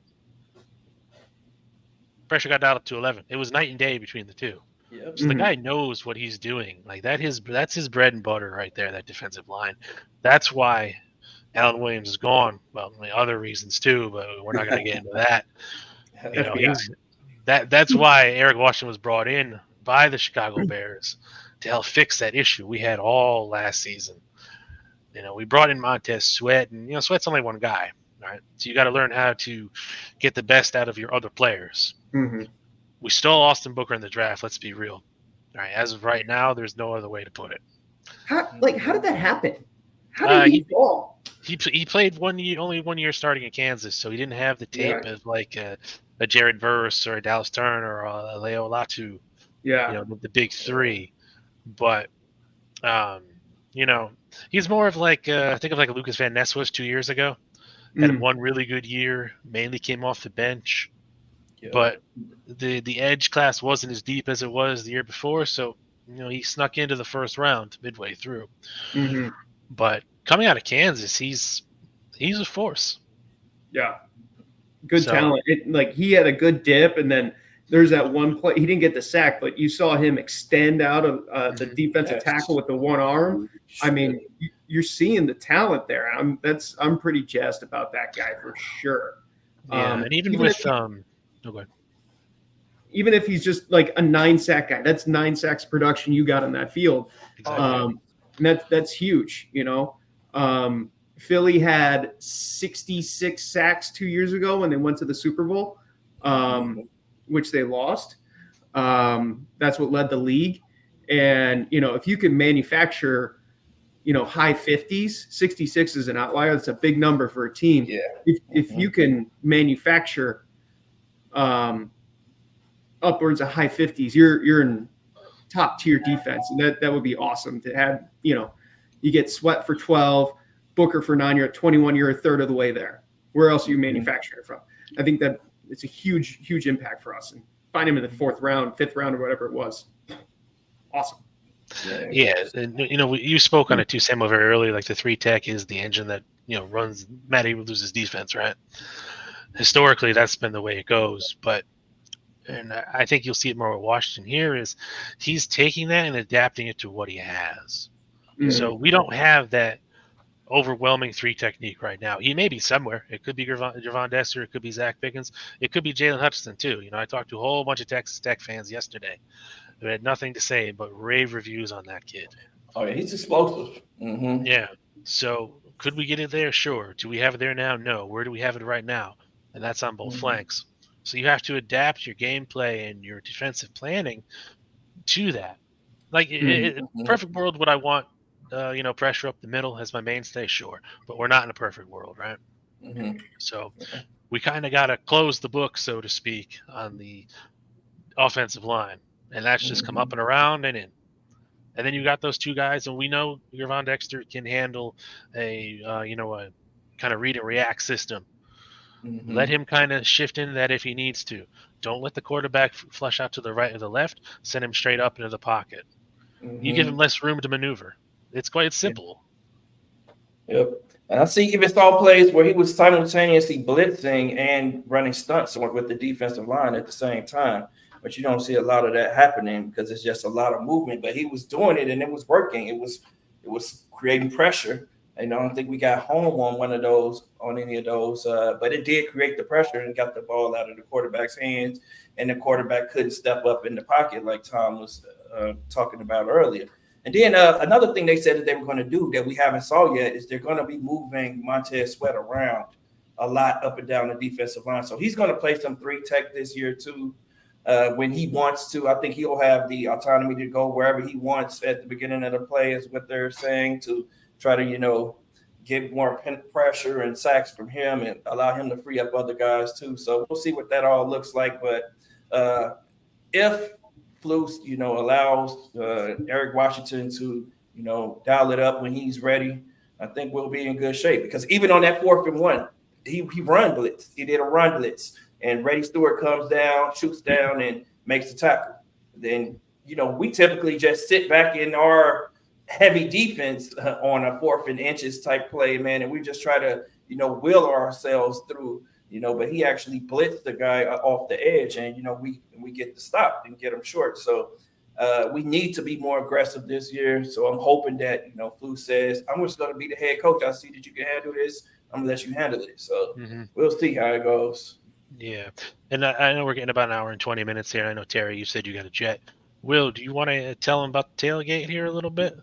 [SPEAKER 5] pressure got dialed up to 11. It was night and day between the two.
[SPEAKER 4] Yep.
[SPEAKER 5] So the guy knows what he's doing. Like that's his bread and butter right there, that defensive line. That's why Alan Williams is gone. Well, other reasons too, but we're not going to get into that. That's why Eric Washington was brought in by the Chicago Bears to help fix that issue we had all last season. We brought in Montez Sweat, and Sweat's only one guy, right? So you got to learn how to get the best out of your other players. We stole Austin Booker in the draft. Let's be real. All right, as of right now, there's no other way to put it.
[SPEAKER 7] How did that happen? How did he fall?
[SPEAKER 5] He played only 1 year starting in Kansas, so he didn't have the tape of like a Jared Verse or a Dallas Turner or a Leo Latu. The big three. But he's more of like think of like Lucas Van Ness was 2 years ago. Had one really good year, mainly came off the bench. But the edge class wasn't as deep as it was the year before, so he snuck into the first round midway through. But coming out of Kansas, he's a force.
[SPEAKER 7] Yeah, good talent. He had a good dip, and then there's that one play. He didn't get the sack, but you saw him extend out of the defensive tackle with the one arm. I mean, you're seeing the talent there. I'm pretty jazzed about that guy for sure.
[SPEAKER 5] Yeah, and even with
[SPEAKER 7] even if he's just like a 9-sack guy, that's 9 sacks production you got on that field.
[SPEAKER 5] Exactly.
[SPEAKER 7] And that's huge. Philly had 66 sacks 2 years ago when they went to the Super Bowl, which they lost. That's what led the league. And, if you can manufacture, high 50s, 66 is an outlier. That's a big number for a team.
[SPEAKER 4] Yeah.
[SPEAKER 7] If you can manufacture upwards of high 50s, you're in top tier defense. And that would be awesome to have, you get Sweat for 12, Booker for 9, you're at 21, you're a third of the way there. Where else are you manufacturing it from? I think that it's a huge, huge impact for us. And find him in the 4th round, 5th round, or whatever it was. Awesome.
[SPEAKER 5] Yeah. And, you spoke on it too, Samuel, very early. Like the 3 tech is the engine that, runs Matt Eberflus's defense, right? Historically, that's been the way it goes. And I think you'll see it more with Washington here is he's taking that and adapting it to what he has. So we don't have that overwhelming 3 technique right now. He may be somewhere. It could be Gervon Dexter. It could be Zach Pickens. It could be Jalen Hutchinson too. I talked to a whole bunch of Texas Tech fans yesterday. They had nothing to say but rave reviews on that kid.
[SPEAKER 4] Oh, yeah, he's explosive.
[SPEAKER 5] Yeah. So could we get it there? Sure. Do we have it there now? No. Where do we have it right now? And that's on both flanks. So you have to adapt your gameplay and your defensive planning to that. Like, in a perfect world, would I want, pressure up the middle as my mainstay? Sure. But we're not in a perfect world, right? So we kind of got to close the book, so to speak, on the offensive line. And that's just come up and around and in. And then you got those 2 guys, and we know Gervon Dexter can handle a kind of read and react system. Let him kind of shift into that if he needs to. Don't let the quarterback flush out to the right or the left. Send him straight up into the pocket. You give him less room to maneuver. It's quite simple.
[SPEAKER 4] Yep. And I even saw plays where he was simultaneously blitzing and running stunts with the defensive line at the same time. But you don't see a lot of that happening because it's just a lot of movement. But he was doing it and it was working. It was creating pressure. And I don't think we got home on any of those. But it did create the pressure and got the ball out of the quarterback's hands. And the quarterback couldn't step up in the pocket like Tom was talking about earlier. And then another thing they said that they were going to do that we haven't saw yet is they're going to be moving Montez Sweat around a lot up and down the defensive line. So he's going to play some 3 tech this year too. When he wants to, I think he'll have the autonomy to go wherever he wants at the beginning of the play is what they're saying, to try to, get more pressure and sacks from him and allow him to free up other guys too. So we'll see what that all looks like. But if Flus, allows Eric Washington to, dial it up when he's ready, I think we'll be in good shape. Because even on that 4th and 1, he run blitz. He did a run blitz. And Reddy Stewart comes down, shoots down, and makes the tackle. Then, we typically just sit back in our heavy defense on a 4th and inches type play, man, and we just try to, will ourselves through, but he actually blitzed the guy off the edge, and, we get the stop and get him short. So we need to be more aggressive this year. So I'm hoping that, Flu says, I'm just going to be the head coach. I see that you can handle this. I'm going to let you handle it. So we'll see how it goes.
[SPEAKER 5] Yeah. And I know we're getting about an hour and 20 minutes here. I know, Terry, you said you got a jet. Will, do you want to tell them about the tailgate here a little bit?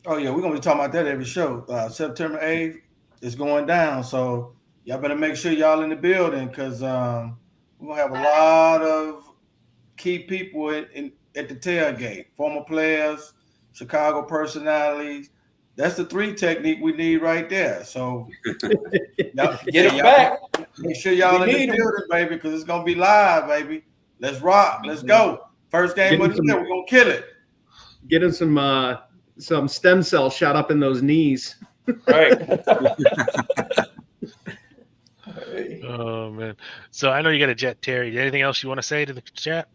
[SPEAKER 3] Oh, yeah, we're going to be talking about that every show. September 8th is going down, so y'all better make sure y'all in the building because we're going to have a lot of key people at the tailgate, former players, Chicago personalities. That's the 3 technique we need right there. So
[SPEAKER 4] Get it back.
[SPEAKER 3] Make sure y'all in the building, baby, because it's going to be live, baby. Let's rock. Let's go. First game of the year, we're going to kill it.
[SPEAKER 7] Get him some stem cells shot up in those knees.
[SPEAKER 4] Right.
[SPEAKER 5] Oh, man. So I know you got a jet, Terry. Anything else you want to say to the chat?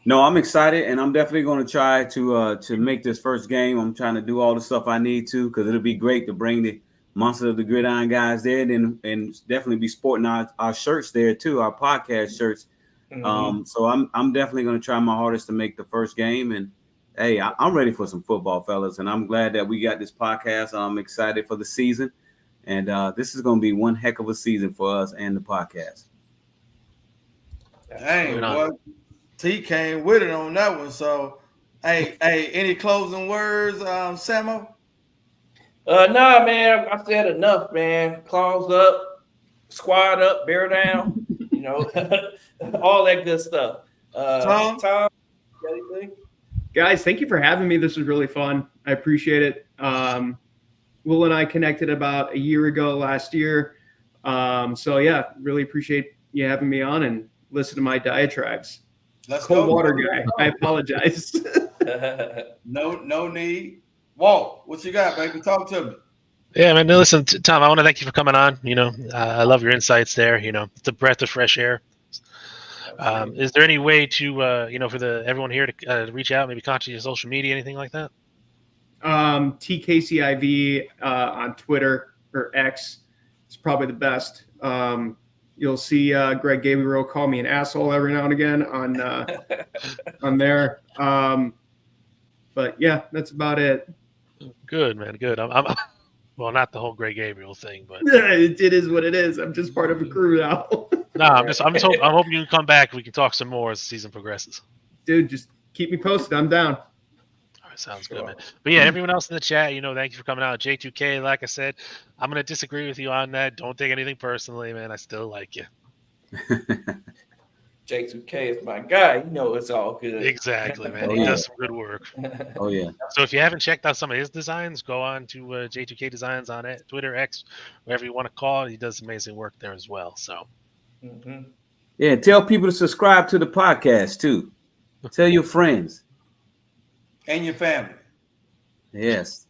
[SPEAKER 6] No, I'm excited, and I'm definitely going to try to make this first game. I'm trying to do all the stuff I need to because it'll be great to bring the Monster of the Gridiron guys there and definitely be sporting our shirts there too, our podcast shirts. So I'm definitely going to try my hardest to make the first game. And hey, I'm ready for some football, fellas, and I'm glad that we got this podcast. I'm excited for the season, and this is going to be one heck of a season for us and the podcast.
[SPEAKER 3] Dang, boy. T came with it on that one. So, hey, any closing words, Samo?
[SPEAKER 4] Nah, man, I said enough, man. Claws up, squad up, bear down, all that good stuff. Tom, anything?
[SPEAKER 7] Guys, thank you for having me. This was really fun. I appreciate it. Will and I connected about a year ago last year. So, yeah, really appreciate you having me on and listen to my diatribes.
[SPEAKER 3] Let's
[SPEAKER 7] Cold
[SPEAKER 3] go.
[SPEAKER 7] water guy. I apologize.
[SPEAKER 3] No need. Walt, what you got, baby? Talk to me.
[SPEAKER 5] Yeah, man. Listen, Tom, I want to thank you for coming on. I love your insights there. It's a breath of fresh air. Is there any way to, for everyone here to reach out, maybe contact your social media, anything like that?
[SPEAKER 7] TKCIV on Twitter or X is probably the best. You'll see Greg Gabriel call me an asshole every now and again on there. But yeah, that's about it.
[SPEAKER 5] Good, man. Good. I'm well, not the whole Greg Gabriel thing, but
[SPEAKER 7] it is what it is. I'm just part of a crew now.
[SPEAKER 5] No, I'm hoping you can come back. We can talk some more as the season progresses.
[SPEAKER 7] Dude, just keep me posted. I'm down.
[SPEAKER 5] All right, sounds good, man. But yeah, everyone else in the chat, thank you for coming out. J2K, like I said, I'm gonna disagree with you on that. Don't take anything personally, man. I still like you.
[SPEAKER 4] J2K is my guy. It's all good.
[SPEAKER 5] Exactly, man. He does some good work.
[SPEAKER 6] Oh yeah.
[SPEAKER 5] So if you haven't checked out some of his designs, go on to J2K Designs on Twitter, X, whatever you want to call it. He does amazing work there as well. So.
[SPEAKER 6] Yeah, tell people to subscribe to the podcast too. Tell your friends
[SPEAKER 3] and your family.
[SPEAKER 6] Yes.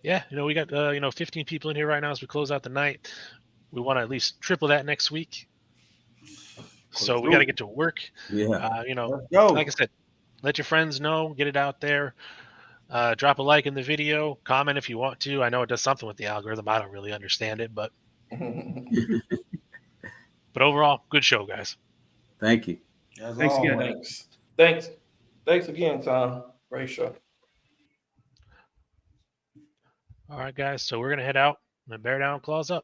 [SPEAKER 5] Yeah, we got 15 people in here right now as we close out the night. We want to at least triple that next week. So we got to get to work.
[SPEAKER 6] Yeah.
[SPEAKER 5] Like I said, let your friends know, get it out there. Drop a like in the video, comment if you want to. I know it does something with the algorithm. I don't really understand it, but overall, good show, guys.
[SPEAKER 6] Thank you.
[SPEAKER 7] Thanks again.
[SPEAKER 4] Thanks again, Tom. Great show.
[SPEAKER 5] All right, guys. So we're gonna head out and bear down, claws up.